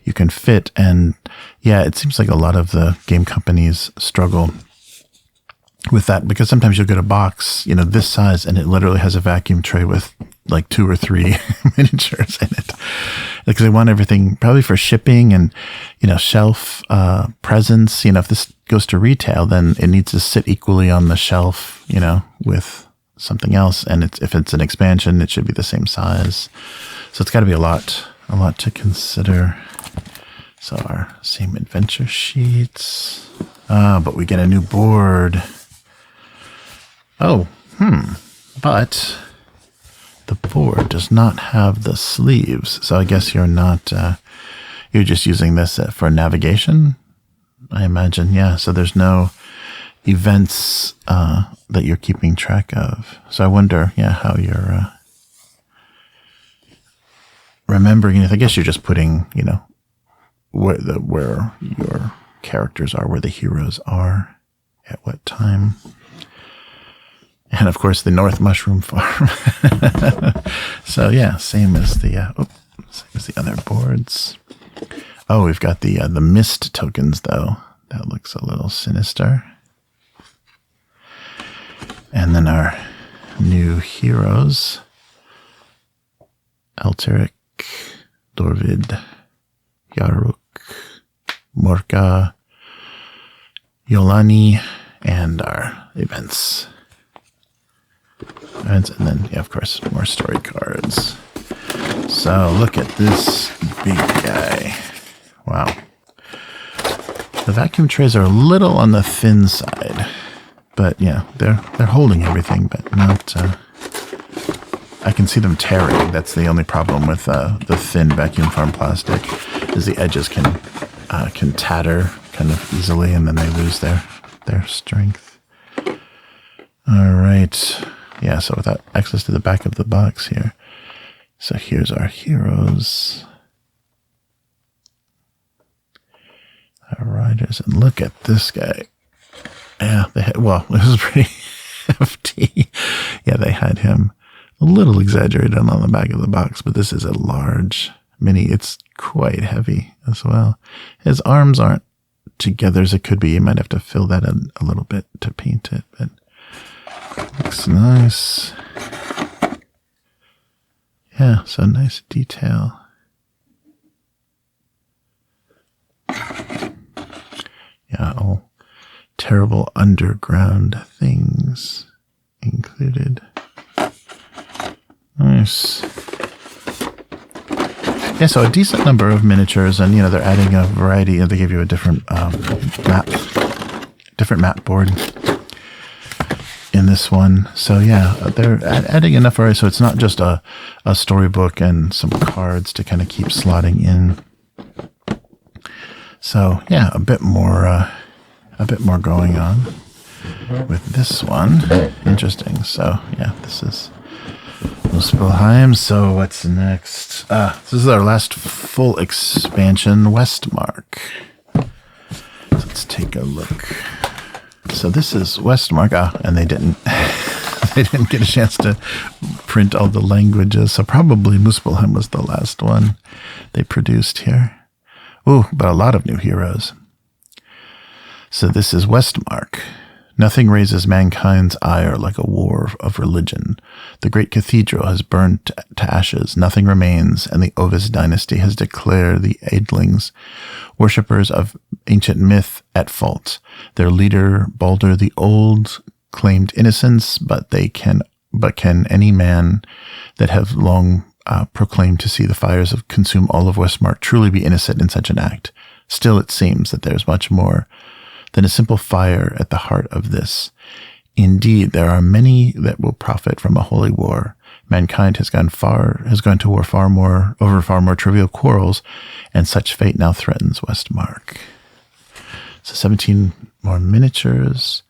you can fit. And yeah, it seems like a lot of the game companies struggle with that, because sometimes you'll get a box, this size, and it literally has a vacuum tray with like 2 or 3 miniatures in it, because they want everything probably for shipping and, shelf presence. If this goes to retail, then it needs to sit equally on the shelf, with something else. And if it's an expansion, it should be the same size. So it's got to be a lot to consider. So our same adventure sheets, but we get a new board. But the board does not have the sleeves. So I guess you're not, you're just using this for navigation, I imagine. Yeah. So there's no events that you're keeping track of. So I wonder, how you're remembering it. I guess you're just putting, where your characters are, where the heroes are, at what time. And of course, the North Mushroom Farm. So yeah, same as the other boards. Oh, we've got the mist tokens though. That looks a little sinister. And then our new heroes: Alteric, Dorvid, Yaruk, Morka, Yolani, and our events. And then, of course, more story cards. So look at this big guy. Wow. The vacuum trays are a little on the thin side, but yeah, they're holding everything, but not. I can see them tearing. That's the only problem with the thin vacuum farm plastic, is the edges can tatter kind of easily, and then they lose their strength. All right. Yeah, so without access to the back of the box here. So here's our heroes. Our riders. And look at this guy. Yeah, this is pretty hefty. Yeah, they had him a little exaggerated on the back of the box, but this is a large mini. It's quite heavy as well. His arms aren't together as it could be. You might have to fill that in a little bit to paint it, but looks nice. Yeah, so nice detail. Yeah, all terrible underground things included. Nice. Yeah, so a decent number of miniatures, and they're adding a variety. They give you a different map board in this one. So yeah, they're adding enough variety, so it's not just a storybook and some cards to kind of keep slotting in. So yeah, a bit more going on with this one. Interesting. So yeah, this is Muspelheim. So what's next? This is our last full expansion, Westmark. So let's take a look. So this is Westmark. And they didn't get a chance to print all the languages. So probably Muspelheim was the last one they produced here. Ooh, but a lot of new heroes. So this is Westmark. Nothing raises mankind's ire like a war of religion. The great cathedral has burned to ashes. Nothing remains, and the Ovis dynasty has declared the Aedlings, worshippers of ancient myth, at fault. Their leader, Balder the Old, claimed innocence, but can any man that have long proclaimed to see the fires of consume all of Westmark truly be innocent in such an act? Still, it seems that there's much more than a simple fire at the heart of this. Indeed, there are many that will profit from a holy war. Mankind has gone to war over far more trivial quarrels, and such fate now threatens Westmark. So 17 more miniatures,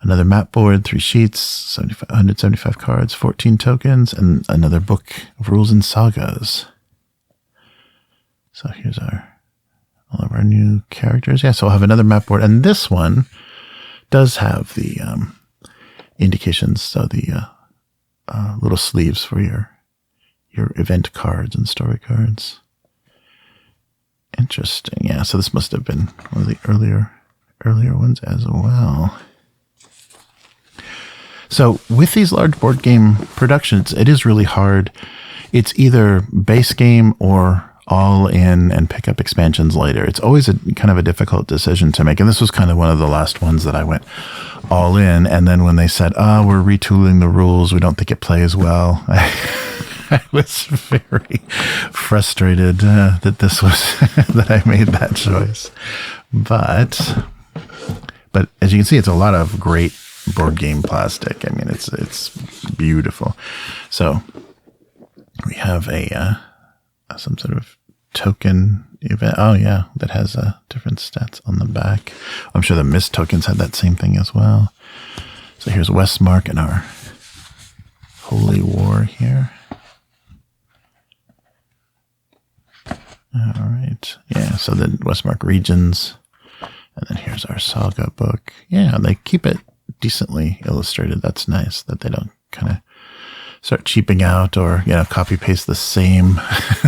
another map board, 3 sheets, 175 cards, 14 tokens, and another book of rules and sagas. So here's all of our new characters. Yeah, so we'll have another map board. And this one does have the indications, so the little sleeves for your event cards and story cards. Interesting. Yeah, so this must have been one of the earlier ones as well. So with these large board game productions, it is really hard. It's either base game or all in and pick up expansions later. It's always a kind of a difficult decision to make. And this was kind of one of the last ones that I went all in. And then when they said, we're retooling the rules, we don't think it plays well, I was very frustrated that this was, that I made that choice. But as you can see, it's a lot of great board game plastic. I mean, it's beautiful. So we have some sort of token event. Oh yeah, that has different stats on the back. I'm sure the Mist tokens had that same thing as well. So here's Westmark and our Holy War here. All right. Yeah, so the Westmark regions. And then here's our saga book. Yeah, they keep it decently illustrated. That's nice that they don't kind of start cheaping out or, copy paste the same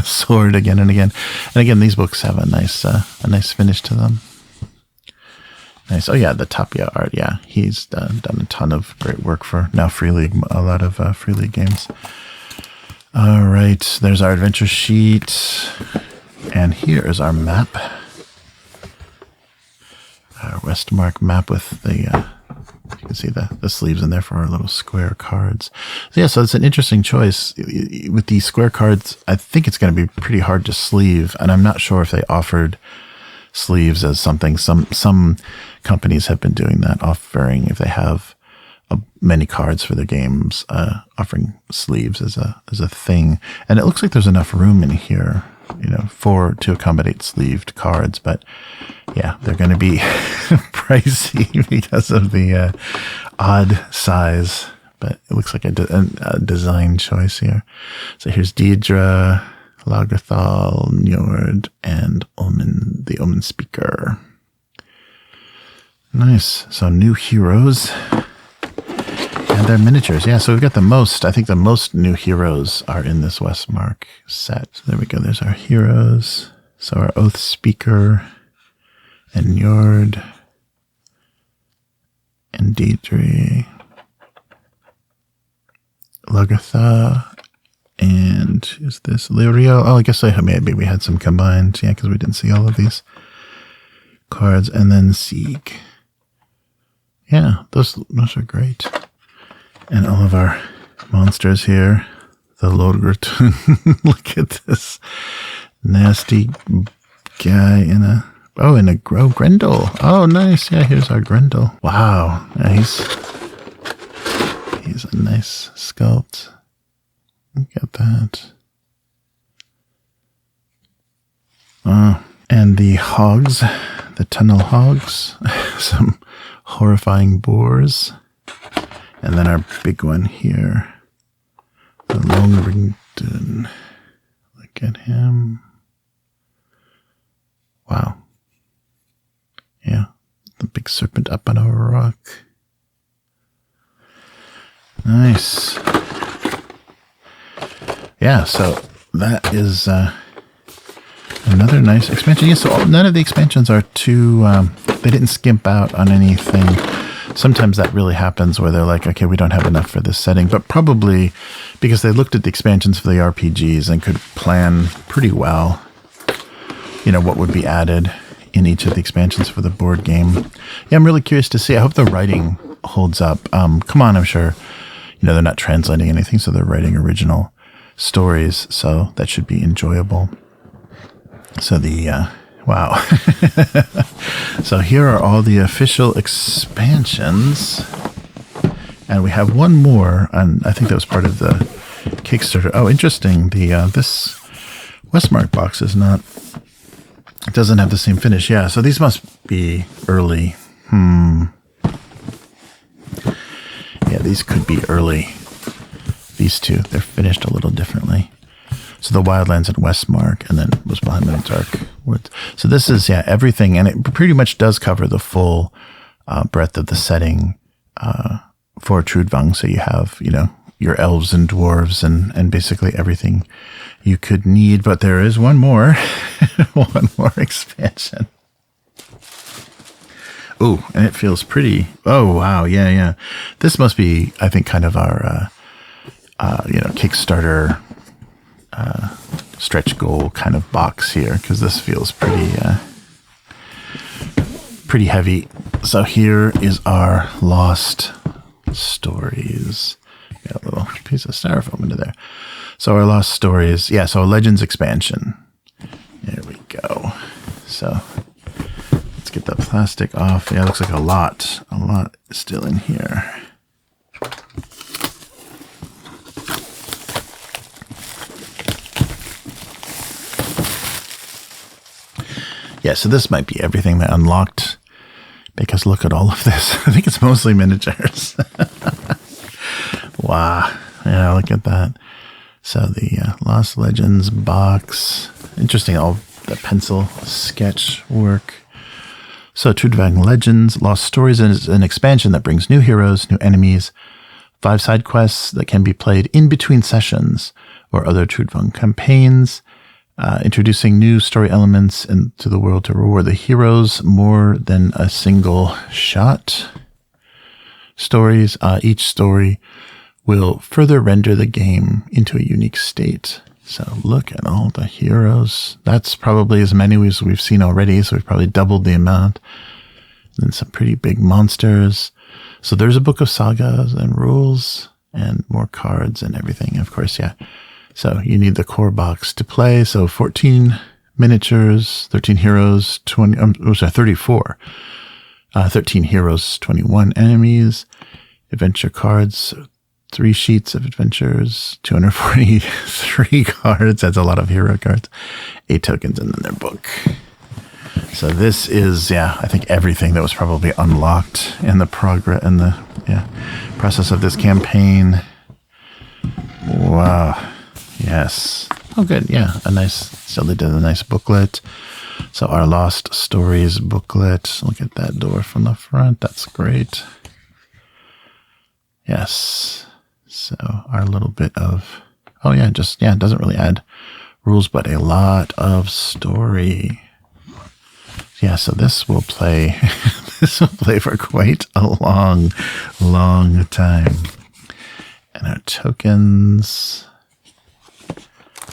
sword again and again. And again, these books have a nice finish to them. Nice. Oh yeah, the Tapia art. Yeah, he's done a ton of great work for now Free League, a lot of Free League games. All right, there's our adventure sheet. And here is our map. Our Westmark map with the, you can see the sleeves in there for our little square cards. So yeah, so it's an interesting choice. With these square cards, I think it's going to be pretty hard to sleeve, and I'm not sure if they offered sleeves as something. Some companies have been doing that, offering, if they have many cards for their games, offering sleeves as a thing. And it looks like there's enough room in here, to accommodate sleeved cards, but yeah, they're going to be pricey because of the odd size, but it looks like a design choice here. So here's Deidre, Lagerthal, Njord, and Omen, the Omen Speaker. Nice. So new heroes. And they're miniatures. Yeah, so we've got I think the most new heroes are in this Westmark set. So there we go. There's our heroes. So our Oath Speaker and Njord and Deidre, Lagertha, and is this Lirio? Oh, I guess maybe we had some combined. Yeah, because we didn't see all of these cards. And then Sieg. Yeah, those are great. And all of our monsters here. The Lodgerton. Look at this nasty guy in a Grendel. Oh, nice. Yeah, here's our Grendel. Wow. Yeah, he's a nice sculpt. Look at that. Oh, and the hogs, the tunnel hogs, some horrifying boars. And then our big one here. The Longrington. Look at him. Wow. Yeah. The big serpent up on a rock. Nice. Yeah, so that is another nice expansion. Yeah, so none of the expansions are too... they didn't skimp out on anything. Sometimes that really happens where they're like, okay, we don't have enough for this setting, but probably because they looked at the expansions for the RPGs and could plan pretty well, what would be added in each of the expansions for the board game. Yeah, I'm really curious to see. I hope the writing holds up. Come on, I'm sure, they're not translating anything, so they're writing original stories, so that should be enjoyable. So wow. So here are all the official expansions. And we have one more, and I think that was part of the Kickstarter. Oh, interesting. This Westmark box doesn't have the same finish. Yeah, so these must be early. Yeah, these could be early. These two, they're finished a little differently. So the Wildlands and Westmark, and then Muspelheim and Dark Woods. So this is, everything, and it pretty much does cover the full breadth of the setting for Trudvang. So you have, your elves and dwarves and basically everything you could need. But there is one more, one more expansion. Oh, and it feels pretty. Oh, wow. Yeah. This must be, I think, kind of our, Kickstarter stretch goal kind of box here, because this feels pretty heavy. So here is our Lost Stories. Got a little piece of styrofoam into there. So our Lost Stories, so a Legends expansion. There we go. So let's get the plastic off. Yeah, it looks like a lot is still in here. Yeah, so this might be everything that unlocked, because look at all of this. I think it's mostly miniatures. Wow. Yeah, look at that. So the Lost Legends box. Interesting, all the pencil sketch work. So Trudvang Legends, Lost Stories is an expansion that brings new heroes, new enemies, 5 side quests that can be played in between sessions or other Trudvang campaigns. Introducing new story elements into the world to reward the heroes more than a single shot. Stories. Each story will further render the game into a unique state. So look at all the heroes. That's probably as many as we've seen already, so we've probably doubled the amount. And then some pretty big monsters. So there's a Book of Sagas and rules and more cards and everything, of course, So you need the core box to play. So 14 miniatures, 13 heroes, 34. 13 heroes, 21 enemies, adventure cards, 3 sheets of adventures, 243 cards. That's a lot of hero cards. 8 tokens, and then their book. So this is, I think everything that was probably unlocked in the process of this campaign. Wow. Yes. Oh, good. Yeah. So they did a nice booklet. So our Lost Stories booklet. Look at that door from the front. That's great. Yes. So our little bit of, it doesn't really add rules, but a lot of story. Yeah. So this will play for quite a long, long time. And our tokens.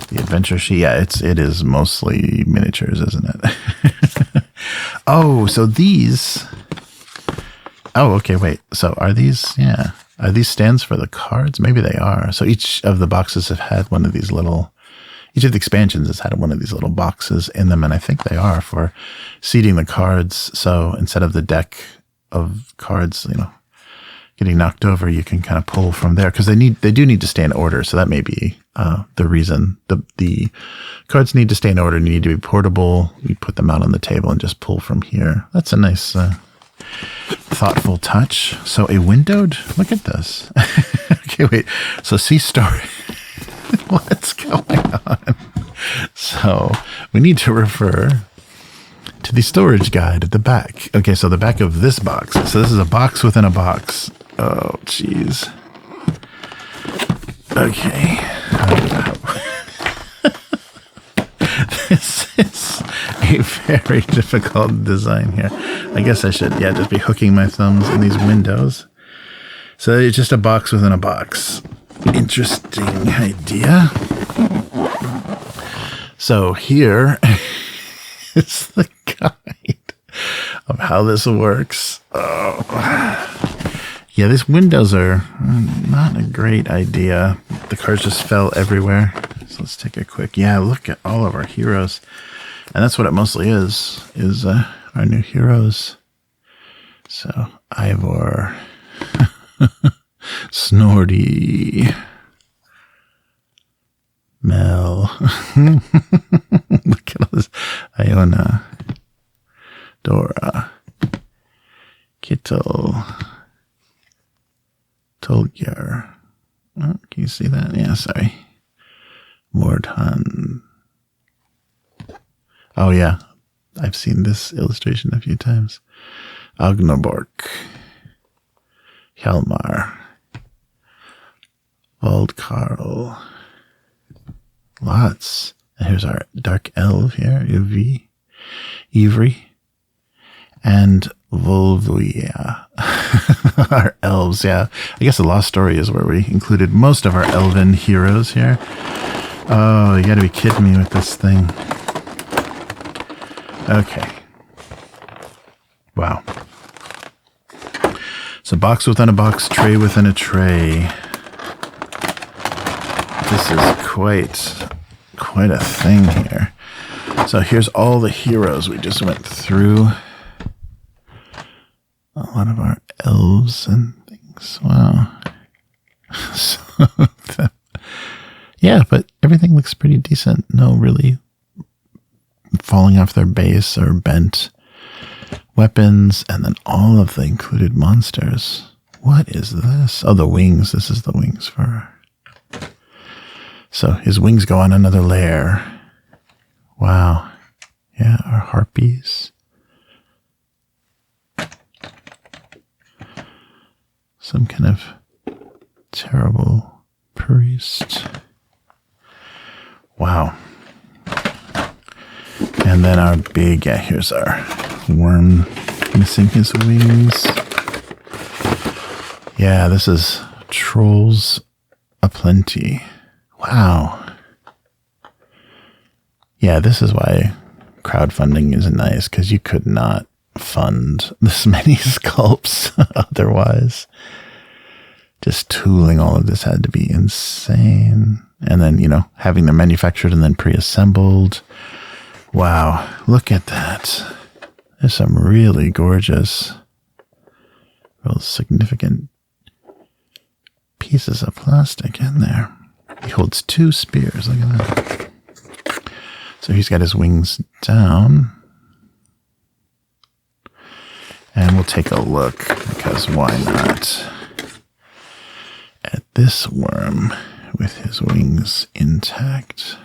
The adventure sheet, it is mostly miniatures, isn't it? Oh, so these... Oh, okay, wait. So are these... Yeah. Are these stands for the cards? Maybe they are. So each of the boxes have had one of these little, each of the expansions has had one of these little boxes in them, and I think they are for seating the cards. So instead of the deck of cards, you know, getting knocked over, you can kind of pull from there, because they do need to stay in order. So that may be the reason. The cards need to stay in order, and you need to be portable. You put them out on the table and just pull from here. That's a nice thoughtful touch. So a windowed, look at this. Okay, wait. So see story. What's going on? So we need to refer to the storage guide at the back. Okay, so the back of this box. So this is a box within a box. Oh, jeez. Okay. This is a very difficult design here. I guess I should, just be hooking my thumbs in these windows. So it's just a box within a box. Interesting idea. So here is the guide of how this works. Oh. Yeah, these windows are not a great idea. The cards just fell everywhere. So let's take a quick, look at all of our heroes. And that's what it mostly is our new heroes. So, Ivor, Snorty, Mel, look at all this, Iona, Dora, Kittle, Tolgyr. Oh, can you see that? Yeah, sorry. Mordhan. Oh, yeah. I've seen this illustration a few times. Agnobork. Hjalmar. Valdkarl. Lots. And here's our dark elf here. Ivry. And Volvuia. Our elves, I guess the Lost Story is where we included most of our elven heroes here. Oh, you gotta be kidding me with this thing. Okay. Wow. So box within a box, tray within a tray. This is quite a thing here. So here's all the heroes we just went through. A lot of our elves and things. Wow. So but everything looks pretty decent. No really falling off their base or bent weapons, and then all of the included monsters. What is this? Oh, the wings. This is the wings for... So his wings go on another layer. Wow. Yeah, our harpies. Some kind of terrible priest. Wow. And then our big, here's our worm missing his wings. Yeah, this is trolls aplenty. Wow. Yeah, this is why crowdfunding is nice, because you could not fund this many sculpts otherwise. Just tooling all of this had to be insane. And then, having them manufactured and then pre-assembled. Wow, look at that. There's some really gorgeous, real significant pieces of plastic in there. He holds 2 spears, look at that. So he's got his wings down. And we'll take a look, because why not, at this worm with his wings intact.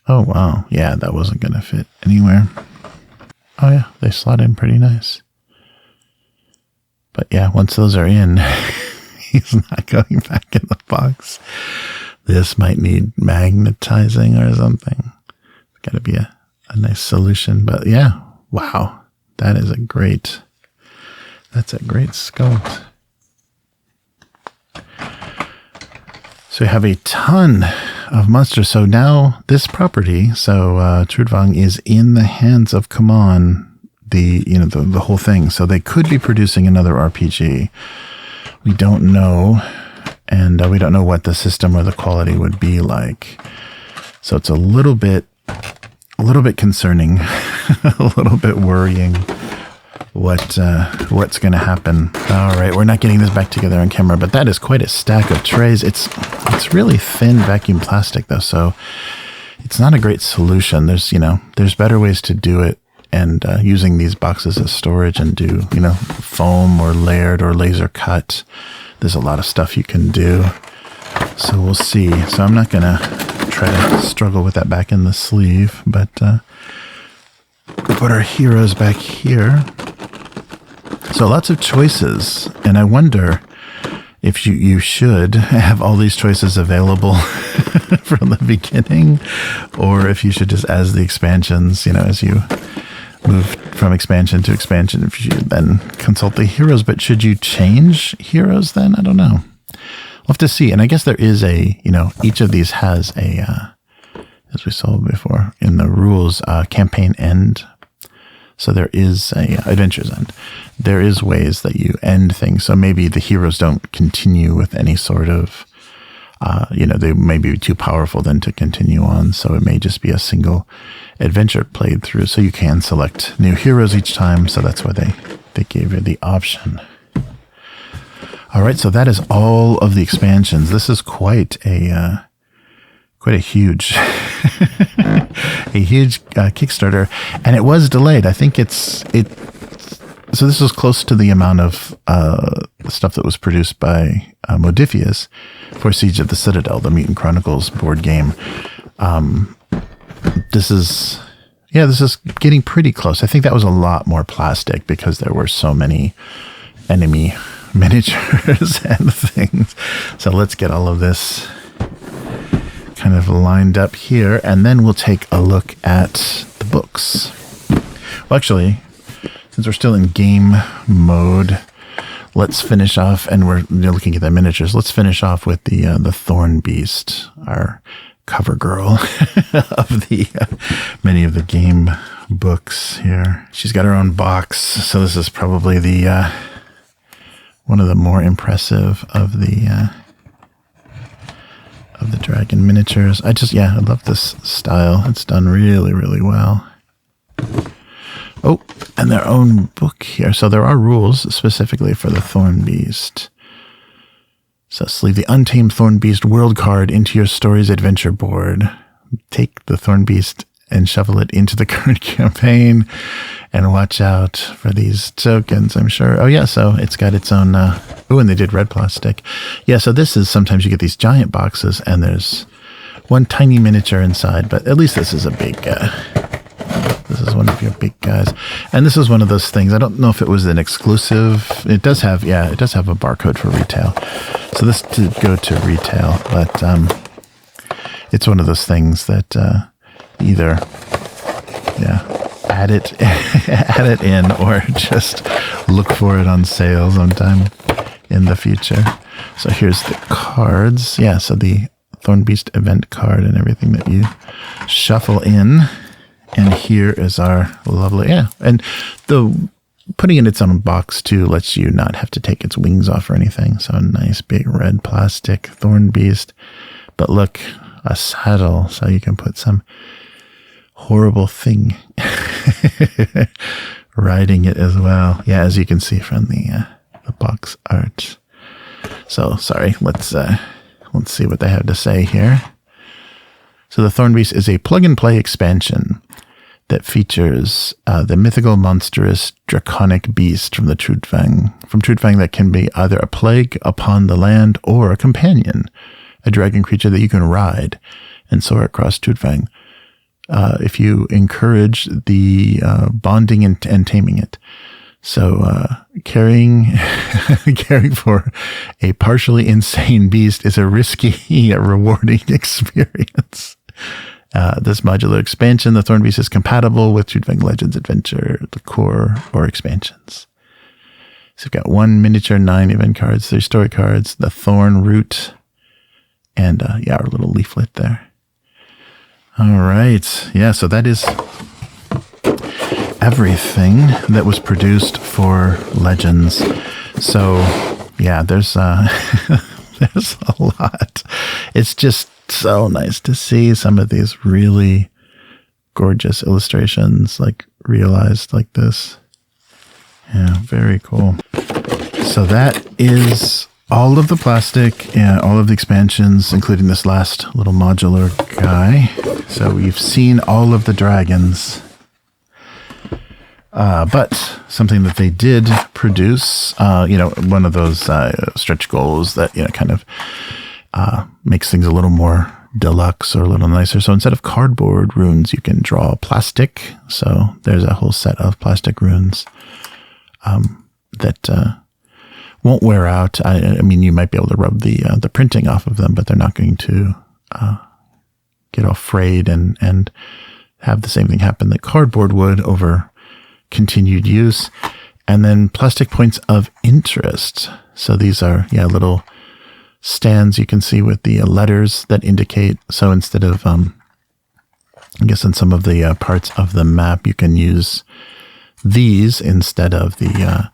Oh, wow. Yeah, that wasn't going to fit anywhere. Oh, yeah, they slot in pretty nice. But yeah, once those are in, he's not going back in the box. This might need magnetizing or something. Got to be a nice solution. But yeah, wow. That's a great sculpt. So we have a ton of monsters. So now this property, Trudvang is in the hands of CMON. the whole thing. So they could be producing another RPG. We don't know, and we don't know what the system or the quality would be like. So it's a little bit concerning, a little bit worrying what's going to happen. All right, we're not getting this back together on camera, but that is quite a stack of trays. It's really thin vacuum plastic though, so it's not a great solution. There's better ways to do it, and using these boxes as storage and do foam or layered or laser cut. There's a lot of stuff you can do. So we'll see. So I'm not gonna try to struggle with that back in the sleeve, but we'll put our heroes back here. So lots of choices, and I wonder if you should have all these choices available from the beginning, or if you should just, as the expansions, as you move from expansion to expansion, if you then consult the heroes. But should you change heroes then? I don't know. We'll have to see. And I guess there is each of these has a, as we saw before in the rules, campaign end. So there is a adventure's end. There is ways that you end things. So maybe the heroes don't continue with any sort of, they may be too powerful then to continue on. So it may just be a single adventure played through. So you can select new heroes each time. So that's why they gave you the option. All right. So that is all of the expansions. This is quite a huge, Kickstarter, and it was delayed. I think so this was close to the amount of stuff that was produced by Modifius for Siege of the Citadel, the Mutant Chronicles board game. This is getting pretty close. I think that was a lot more plastic because there were so many enemy miniatures and things. So let's get all of this kind of lined up here, and then we'll take a look at the books. Well, actually, since we're still in game mode, let's finish off, and we're looking at the miniatures. Let's finish off with the Thorn Beast, our cover girl of the many of the game books here. She's got her own box, so this is probably the one of the more impressive of the dragon miniatures. I love this style. It's done really, really well. Oh, and their own book here. So there are rules specifically for the Thorn Beast. So sleeve the Untamed Thorn Beast world card into your story's adventure board. Take the Thorn Beast and shuffle it into the current campaign, and watch out for these tokens, I'm sure. Oh yeah, so it's got its own, and they did red plastic. Yeah, so this is, sometimes you get these giant boxes and there's one tiny miniature inside, but at least this is a big, this is one of your big guys. And this is one of those things, I don't know if it was an exclusive. It does have a barcode for retail. So this did go to retail, but it's one of those things that either add it in, or just look for it on sale sometime in the future. So here's the cards. Yeah, so the Thorn Beast event card and everything that you shuffle in. And here is our lovely, and the putting in its own box too lets you not have to take its wings off or anything. So a nice big red plastic Thorn Beast. But look, a saddle, so you can put some horrible thing riding it as well. Yeah, as you can see from the box art. So sorry, let's see what they have to say here. So the Thorn Beast is a plug-and-play expansion that features the mythical, monstrous, draconic beast from Trudvang that can be either a plague upon the land or a companion, a dragon creature that you can ride and soar across Trudvang. If you encourage the bonding and taming it. So caring for a partially insane beast is a risky yet rewarding experience. This modular expansion, the Thorn Beast, is compatible with Trudvang Legends Adventure, the core, or expansions. So we've got 1 miniature, 9 event cards, 3 story cards, the Thorn Root, and our little leaflet there. All right. Yeah, so that is everything that was produced for Legends. So, yeah, there's there's a lot. It's just so nice to see some of these really gorgeous illustrations, like realized like this. Yeah, very cool. So that is all of the plastic and all of the expansions, including this last little modular guy. So we've seen all of the dragons. But something that they did produce, one of those stretch goals that, kind of makes things a little more deluxe or a little nicer. So instead of cardboard runes, you can draw plastic. So there's a whole set of plastic runes that won't wear out. I mean, you might be able to rub the printing off of them, but they're not going to get all frayed and have the same thing happen that cardboard would over continued use. And then plastic points of interest. So these are, little stands you can see with the letters that indicate. So instead of, I guess in some of the parts of the map, you can use these instead of the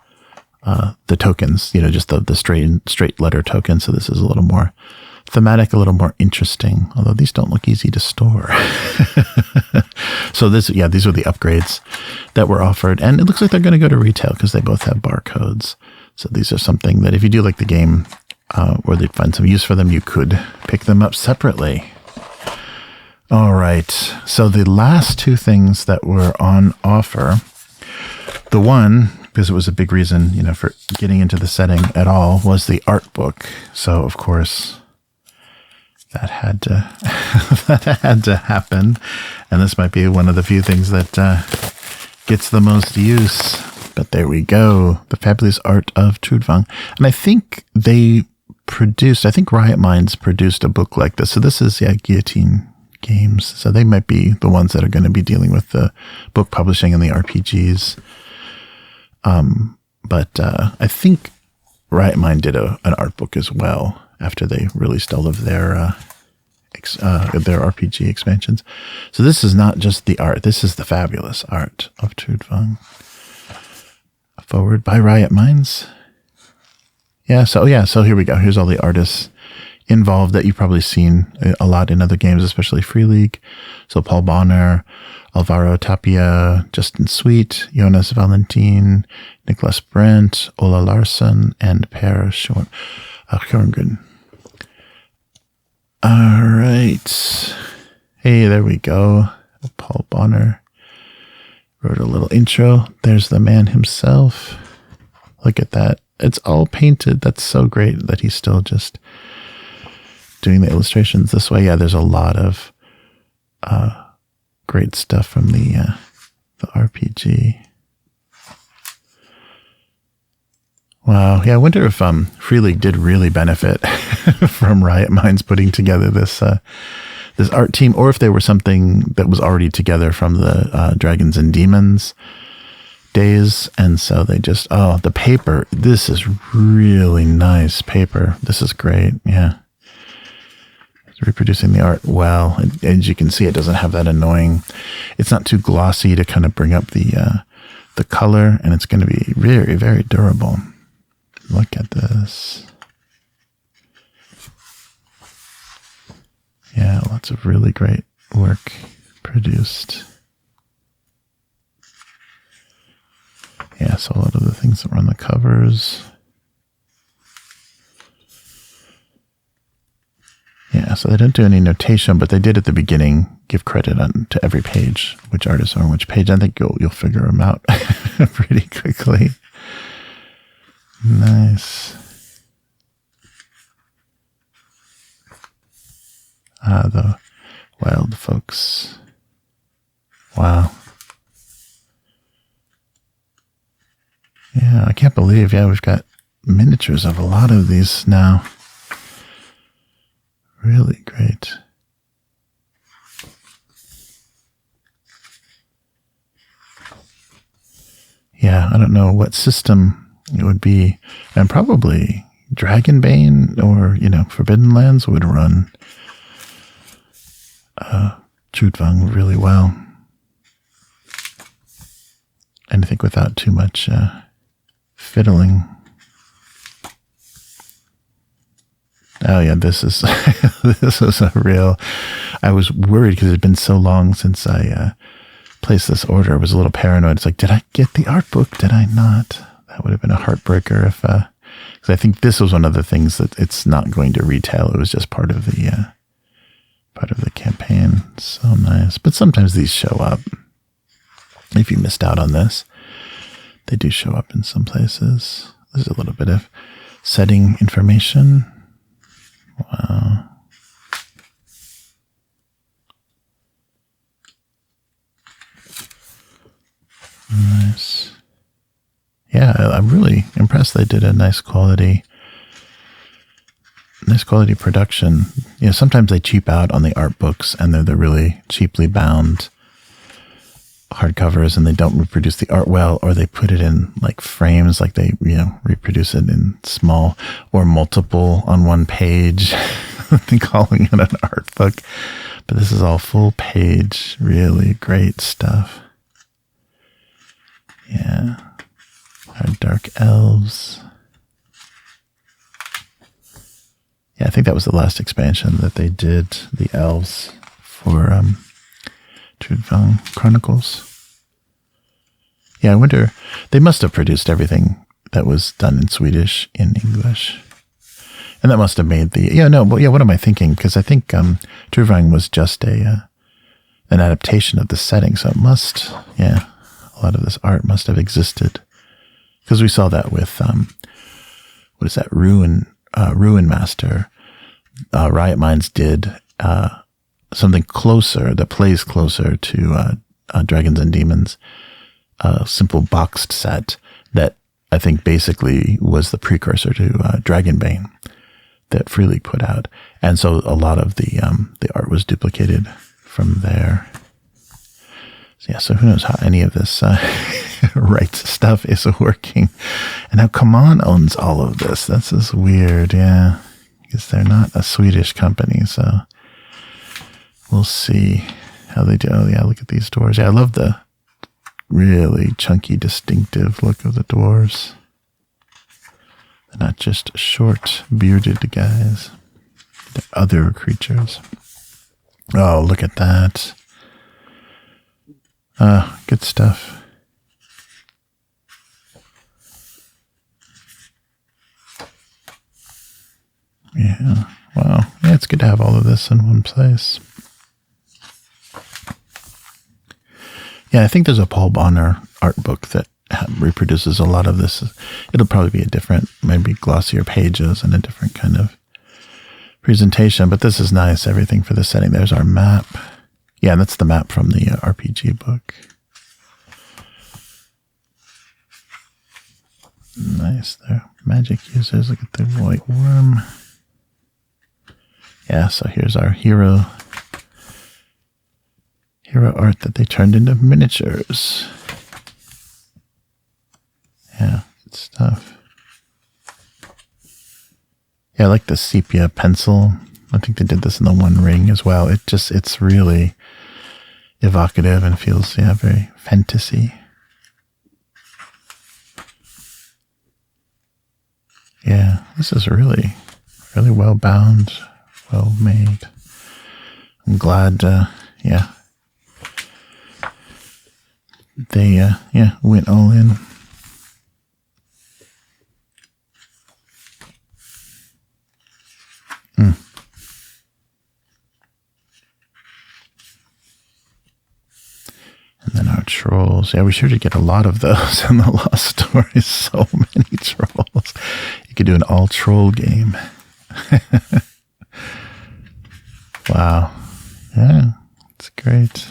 tokens, just the straight letter tokens. So this is a little more thematic, a little more interesting, although these don't look easy to store. So these were the upgrades that were offered, and it looks like they're going to go to retail because they both have barcodes. So these are something that if you do like the game, or they'd find some use for them, you could pick them up separately. All right. So the last two things that were on offer, the one, because it was a big reason, for getting into the setting at all, was the art book. So of course that had to happen. And this might be one of the few things that gets the most use. But there we go. The Fabulous Art of Trudvang. And I think RiotMinds produced a book like this. So this is, Guillotine Games. So they might be the ones that are going to be dealing with the book publishing and the RPGs. But I think RiotMinds did an art book as well after they released all of their RPG expansions. So this is not just the art. This is the Fabulous Art of Trudvang. Forward by RiotMinds. So here we go. Here's all the artists involved that you've probably seen a lot in other games, especially Free League. So Paul Bonner, Alvaro Tapia, Justin Sweet, Jonas Valentin, Nicholas Brent, Ola Larsson, and Per Schorngren. All right. Hey, there we go. Paul Bonner wrote a little intro. There's the man himself. Look at that. It's all painted. That's so great that he's still just doing the illustrations this way. Yeah, there's a lot of great stuff from the RPG. Wow. Yeah, I wonder if Free League did really benefit from RiotMinds putting together this art team, or if they were something that was already together from the Dragons and Demons days. And so they just, the paper. This is really nice paper. This is great. Yeah. It's reproducing the art well. As you can see, it doesn't have that annoying. It's not too glossy to kind of bring up the color, and it's going to be very, very durable. Look at this. Yeah, lots of really great work produced. Yeah, so a lot of the things that were on the covers. Yeah, so they didn't do any notation, but they did at the beginning give credit to every page, which artists are on which page. I think you'll figure them out pretty quickly. Nice. The wild folks. Wow. Yeah, I can't believe, we've got miniatures of a lot of these now. Really great. Yeah, I don't know what system it would be, and probably Dragonbane or, Forbidden Lands would run Trudvang really well. and I think without too much fiddling. Oh yeah, this is this is a real. I was worried because it had been so long since I placed this order. I was a little paranoid. It's like, did I get the art book? Did I not? That would have been a heartbreaker if. Because I think this was one of the things that it's not going to retail. It was just part of the campaign. So nice. But sometimes these show up. If you missed out on this, they do show up in some places. There's a little bit of setting information. Wow. Nice. Yeah, I'm really impressed. They did a nice quality production. You know, sometimes they cheap out on the art books, and they're the really cheaply bound hardcovers, and they don't reproduce the art well, or they put it in like frames, like they, you know, reproduce it in small or multiple on one page, calling it an art book. But this is all full page, really great stuff. Yeah. Our dark elves. Yeah, I think that was the last expansion that they did, the elves, for Trudvang Chronicles. Yeah, I wonder, they must have produced everything that was done in Swedish in English. And that must have made the, what am I thinking? Because I think Trudvang was just an adaptation of the setting, so it must, a lot of this art must have existed. Because we saw that with, what is that, Ruin Master. RiotMinds did something closer, that plays closer to Dragons and Demons, a simple boxed set that I think basically was the precursor to Dragonbane that Free League put out. And so a lot of the art was duplicated from there. So yeah, so who knows how any of this rights stuff is working. And now CMON owns all of this. That's just weird, yeah. Because they're not a Swedish company, so we'll see how they do. Oh yeah, look at these doors. Yeah, I love the really chunky, distinctive look of the dwarves. They're not just short, bearded guys. They're other creatures. Oh, look at that. Good stuff. Yeah, wow. Yeah, it's good to have all of this in one place. Yeah, I think there's a Paul Bonner art book that reproduces a lot of this. It'll probably be a different, maybe glossier pages and a different kind of presentation, but this is nice. Everything for the setting. There's our map. Yeah, that's the map from the RPG book. Nice there. Magic users. Look at the white worm. Yeah, so here's our hero art that they turned into miniatures. Yeah, good stuff. Yeah, I like the sepia pencil. I think they did this in the One Ring as well. It's really evocative and feels, very fantasy. Yeah, this is really, really well bound, well made. I'm glad, they, went all in. And then our trolls. Yeah, we sure did get a lot of those in the Lost Stories. So many trolls. You could do an all-troll game. Wow. Yeah, it's great.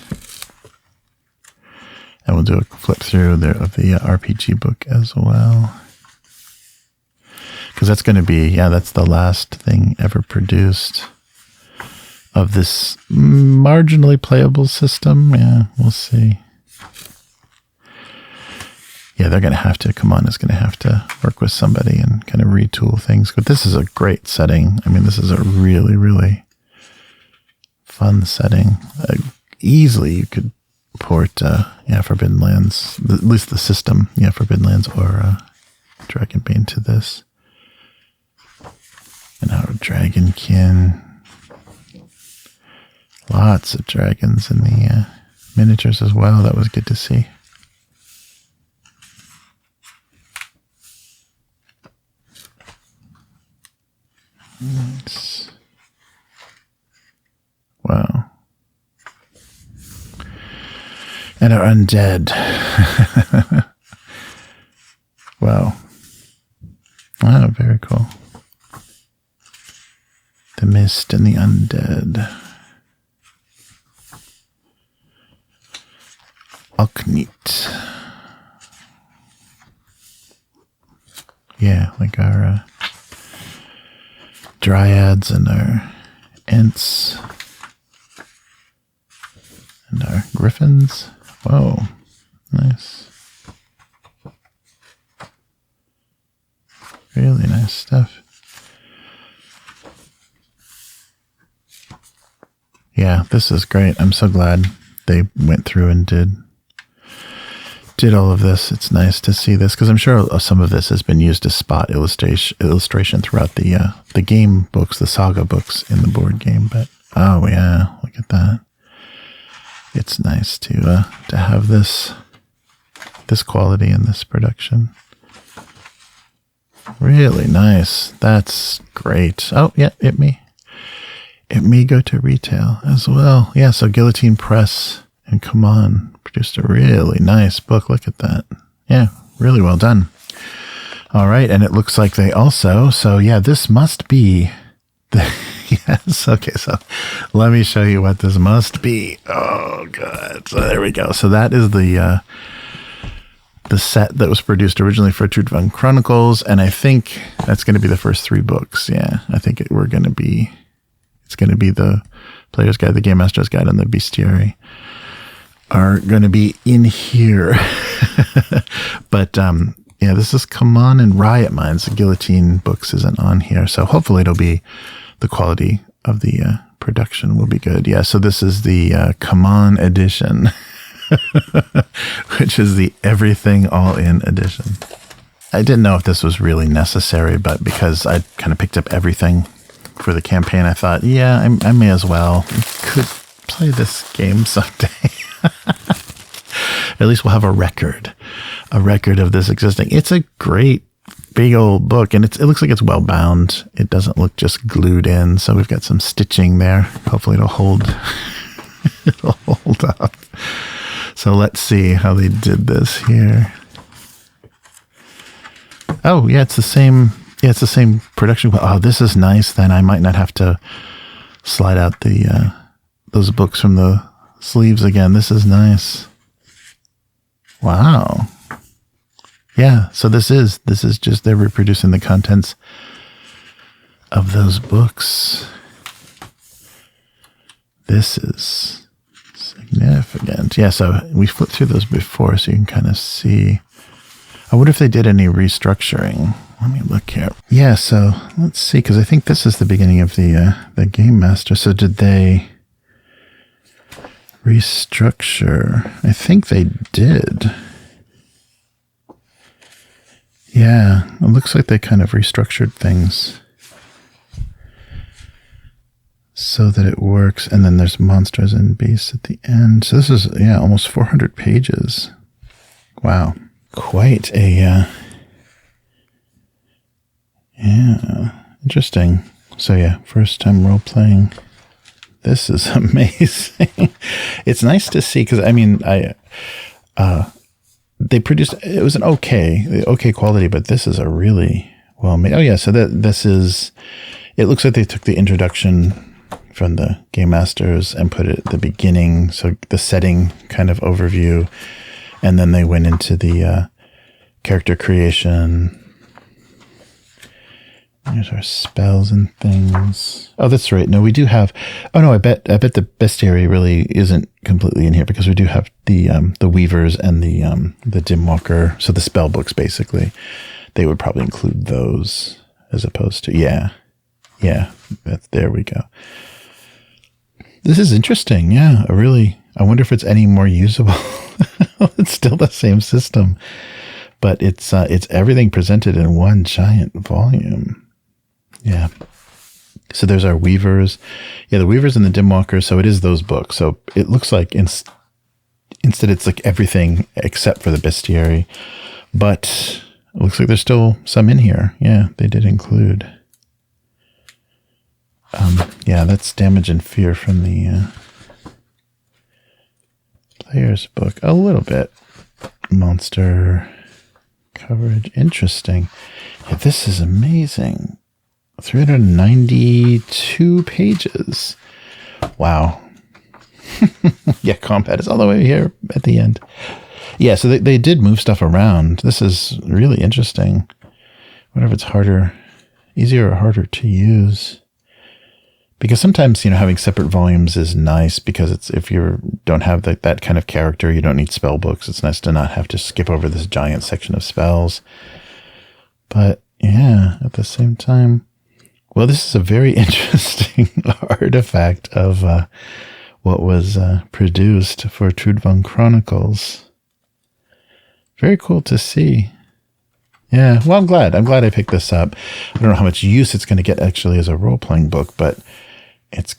And we'll do a flip through there of the RPG book as well. Because that's going to be, that's the last thing ever produced of this marginally playable system. Yeah, we'll see. Yeah, they're going to have to, CMON is going to have to work with somebody and kind of retool things. But this is a great setting. I mean, this is a really, really fun setting. Easily, you could port, Forbidden Lands, at least the system, Forbidden Lands or Dragonbane to this. And our Dragonkin. Lots of dragons in the miniatures as well. That was good to see. Nice. Wow. And our undead. Wow. Wow, very cool. The mist and the undead. Alkneet. Yeah, like our dryads and our ents and our griffins. Whoa, nice. Really nice stuff. Yeah, this is great. I'm so glad they went through and did all of this. It's nice to see this because I'm sure some of this has been used as spot illustration throughout the game books, the saga books in the board game. But oh yeah, look at that. It's nice to have this quality in this production. Really nice. That's great. Oh yeah, it may go to retail as well. Yeah, so Guillotine Press and CMON produced a really nice book. Look at that. Yeah, really well done. All right, and it looks like they also, so yeah, this must be the, yes, okay, so let me show you what this must be. Oh, good. So there we go. So that is the set that was produced originally for Trudvang Chronicles, and I think that's going to be the first 3 books. Yeah, I think it's going to be the Player's Guide, the Game Master's Guide, and the Bestiary are going to be in here. But yeah, this is CMON And RiotMinds. The Guillotine Books isn't on here, so hopefully it'll be the quality of the production will be good. Yeah, so this is the CMON Edition, which is the everything all-in edition. I didn't know if this was really necessary, but because I kind of picked up everything for the campaign, I thought, yeah, I may as well. I could play this game someday. At least we'll have a record of this existing. It's a great big old book, and it looks like it's well bound. It doesn't look just glued in, so we've got some stitching there. Hopefully it'll hold up. So let's see how they did this here. Oh yeah, it's the same. Yeah, it's the same production. Oh, this is nice. Then I might not have to slide out those books from the sleeves again. This is nice. Wow. Yeah, so this is just they're reproducing the contents of those books. This is significant. Yeah, so we flipped through those before so you can kind of see. I wonder if they did any restructuring. Let me look here. Yeah, so let's see, because I think this is the beginning of the Game Master. So did they restructure? I think they did. Yeah, it looks like they kind of restructured things so that it works. And then there's monsters and beasts at the end. So this is, yeah, almost 400 pages. Wow. Quite a, yeah, interesting. So yeah, first time role-playing. This is amazing. It's nice to see, because I mean, they produced, it was an okay quality, but this is a really well made. Oh yeah, so this is, it looks like they took the introduction from the Game Masters and put it at the beginning, so the setting kind of overview, and then they went into the character creation. Here's our spells and things. Oh, that's right. No, we do have. Oh no, I bet the bestiary really isn't completely in here, because we do have the weavers and the dimwalker. So the spell books, basically, they would probably include those as opposed to yeah. There we go. This is interesting. Yeah, a really I wonder if it's any more usable. It's still the same system, but it's everything presented in one giant volume. Yeah. So there's our Weavers. Yeah, the Weavers and the Dimwalkers. So it is those books. So it looks like instead it's like everything except for the bestiary. But it looks like there's still some in here. Yeah, they did include. Yeah, that's Damage and Fear from the player's book. A little bit. Monster coverage. Interesting. Yeah, this is amazing. 392 pages. Wow. Yeah, combat is all the way here at the end. Yeah, so they did move stuff around. This is really interesting. I wonder if it's easier or harder to use. Because sometimes, having separate volumes is nice because if you don't have that kind of character, you don't need spell books. It's nice to not have to skip over this giant section of spells. But yeah, at the same time, well, this is a very interesting artifact of what was produced for Trudvang Chronicles. Very cool to see. Yeah, well, I'm glad I picked this up. I don't know how much use it's going to get actually as a role-playing book, but it's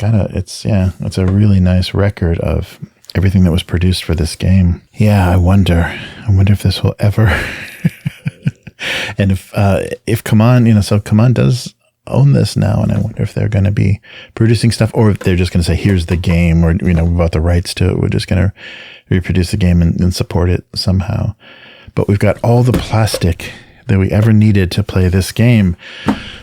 a really nice record of everything that was produced for this game. Yeah, I wonder if this will ever, and if CMON, so CMON does own this now, and I wonder if they're going to be producing stuff, or if they're just going to say, here's the game, or we bought the rights to it, we're just going to reproduce the game and support it somehow. But we've got all the plastic that we ever needed to play this game.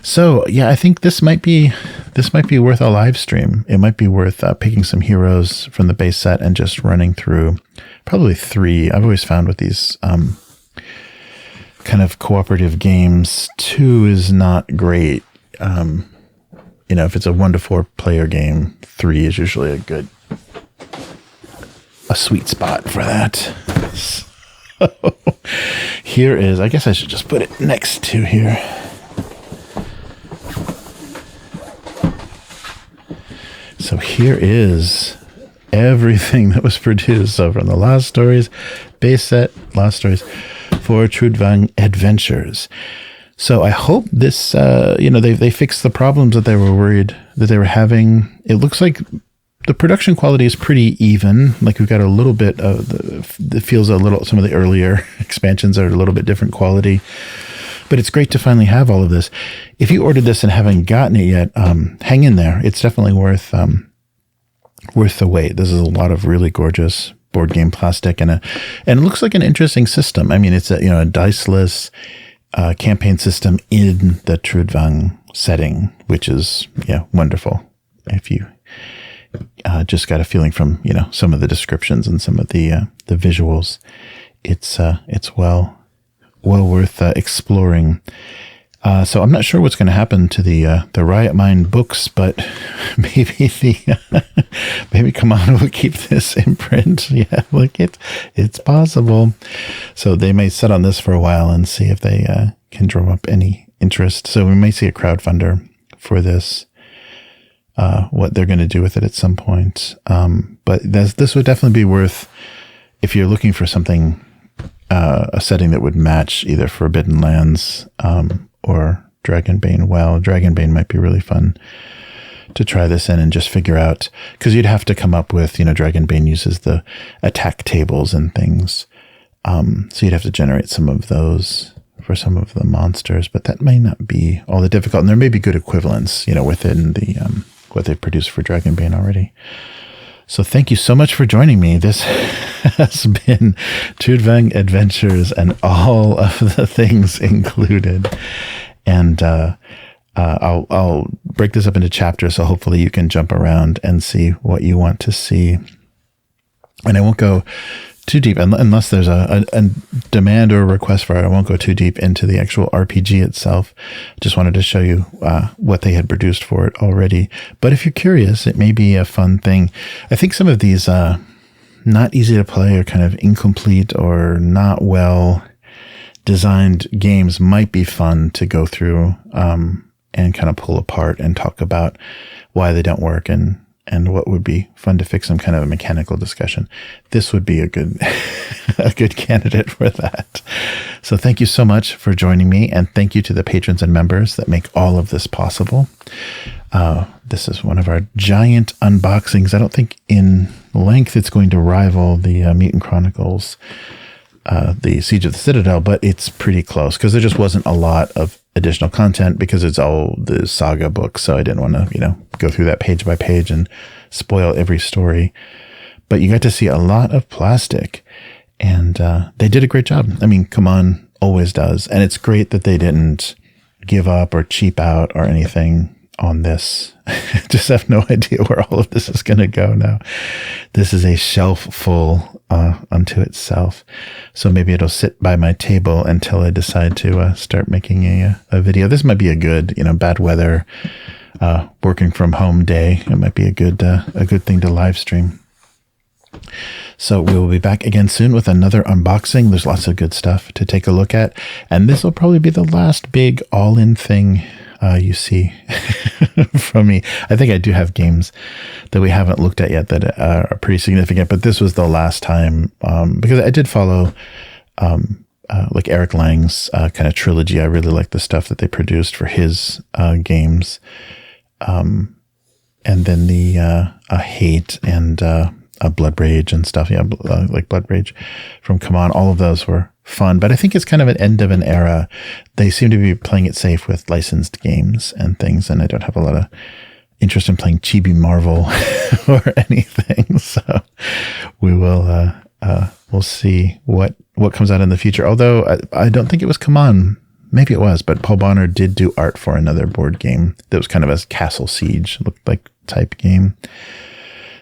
So yeah, I think this might be worth a live stream. It might be worth picking some heroes from the base set and just running through probably 3. I've always found with these kind of cooperative games, 2 is not great. If it's a 1 to 4 player game, 3 is usually a sweet spot for that. So here is, I guess I should just put it next to here. So here is everything that was produced. So from the Lost Stories base set, Lost Stories for Trudvang Adventures. So I hope this, they fixed the problems that they were worried that they were having. It looks like the production quality is pretty even. Like we've got a little bit of it feels some of the earlier expansions are a little bit different quality, but it's great to finally have all of this. If you ordered this and haven't gotten it yet, hang in there. It's definitely worth the wait. This is a lot of really gorgeous board game plastic and it looks like an interesting system. I mean, it's a diceless campaign system in the Trudvang setting, which is wonderful. If you just got a feeling from some of the descriptions and some of the visuals, it's well worth exploring. So I'm not sure what's going to happen to the RiotMinds books, but maybe maybe CMON will keep this in print. Yeah, look, it's possible. So they may sit on this for a while and see if they can drum up any interest. So we may see a crowdfunder for this. What they're going to do with it at some point. But this would definitely be worth, if you're looking for something, a setting that would match either Forbidden Lands or Dragonbane. Well, Dragonbane might be really fun to try this in and just figure out, because you'd have to come up with, Dragonbane uses the attack tables and things. So you'd have to generate some of those for some of the monsters, but that may not be all that difficult. And there may be good equivalents, within the what they've produced for Dragonbane already. So thank you so much for joining me. This has been Trudvang Adventures and all of the things included. And I'll break this up into chapters, so hopefully you can jump around and see what you want to see. And I won't go too deep, unless there's a demand or a request for it. I won't go too deep into the actual RPG itself. Just wanted to show you what they had produced for it already. But if you're curious, it may be a fun thing. I think some of these not easy to play or kind of incomplete or not well designed games might be fun to go through and kind of pull apart and talk about why they don't work and and what would be fun to fix, some kind of a mechanical discussion, this would be a good a good candidate for that. So thank you so much for joining me, and thank you to the patrons and members that make all of this possible. This is one of our giant unboxings. I don't think in length it's going to rival the Mutant Chronicles, the Siege of the Citadel, but it's pretty close because there just wasn't a lot of additional content because it's all the saga book. So I didn't want to, go through that page by page and spoil every story. But you got to see a lot of plastic, and they did a great job. I mean, CMON always does. And it's great that they didn't give up or cheap out or anything on this. Just have no idea where all of this is going to go now. This is a shelf full unto itself. So maybe it'll sit by my table until I decide to start making a video. This might be a good, bad weather, working from home day. It might be a good thing to live stream. So we will be back again soon with another unboxing. There's lots of good stuff to take a look at. And this will probably be the last big all-in thing you see from me. I think I do have games that we haven't looked at yet that are pretty significant, but this was the last time, because I did follow like Eric Lang's kind of trilogy. I really like the stuff that they produced for his games. And then the Hate and Blood Rage and stuff. Yeah, like Blood Rage from CMON. All of those were fun, but I think it's kind of an end of an era. They seem to be playing it safe with licensed games and things, and I don't have a lot of interest in playing Chibi Marvel or anything. So we will we'll see what comes out in the future. Although I don't think it was CMON. Maybe it was, but Paul Bonner did do art for another board game that was kind of a Castle Siege, looked like type game.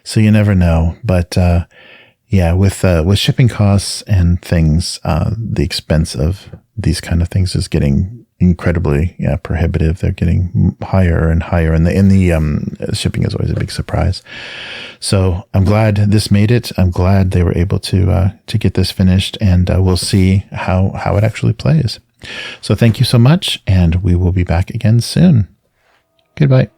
So you never know. But yeah, with shipping costs and things, the expense of these kind of things is getting incredibly prohibitive. They're getting higher and higher, and the shipping is always a big surprise. So I'm glad this made it. I'm glad they were able to get this finished, and we'll see how it actually plays. So thank you so much, and we will be back again soon. Goodbye.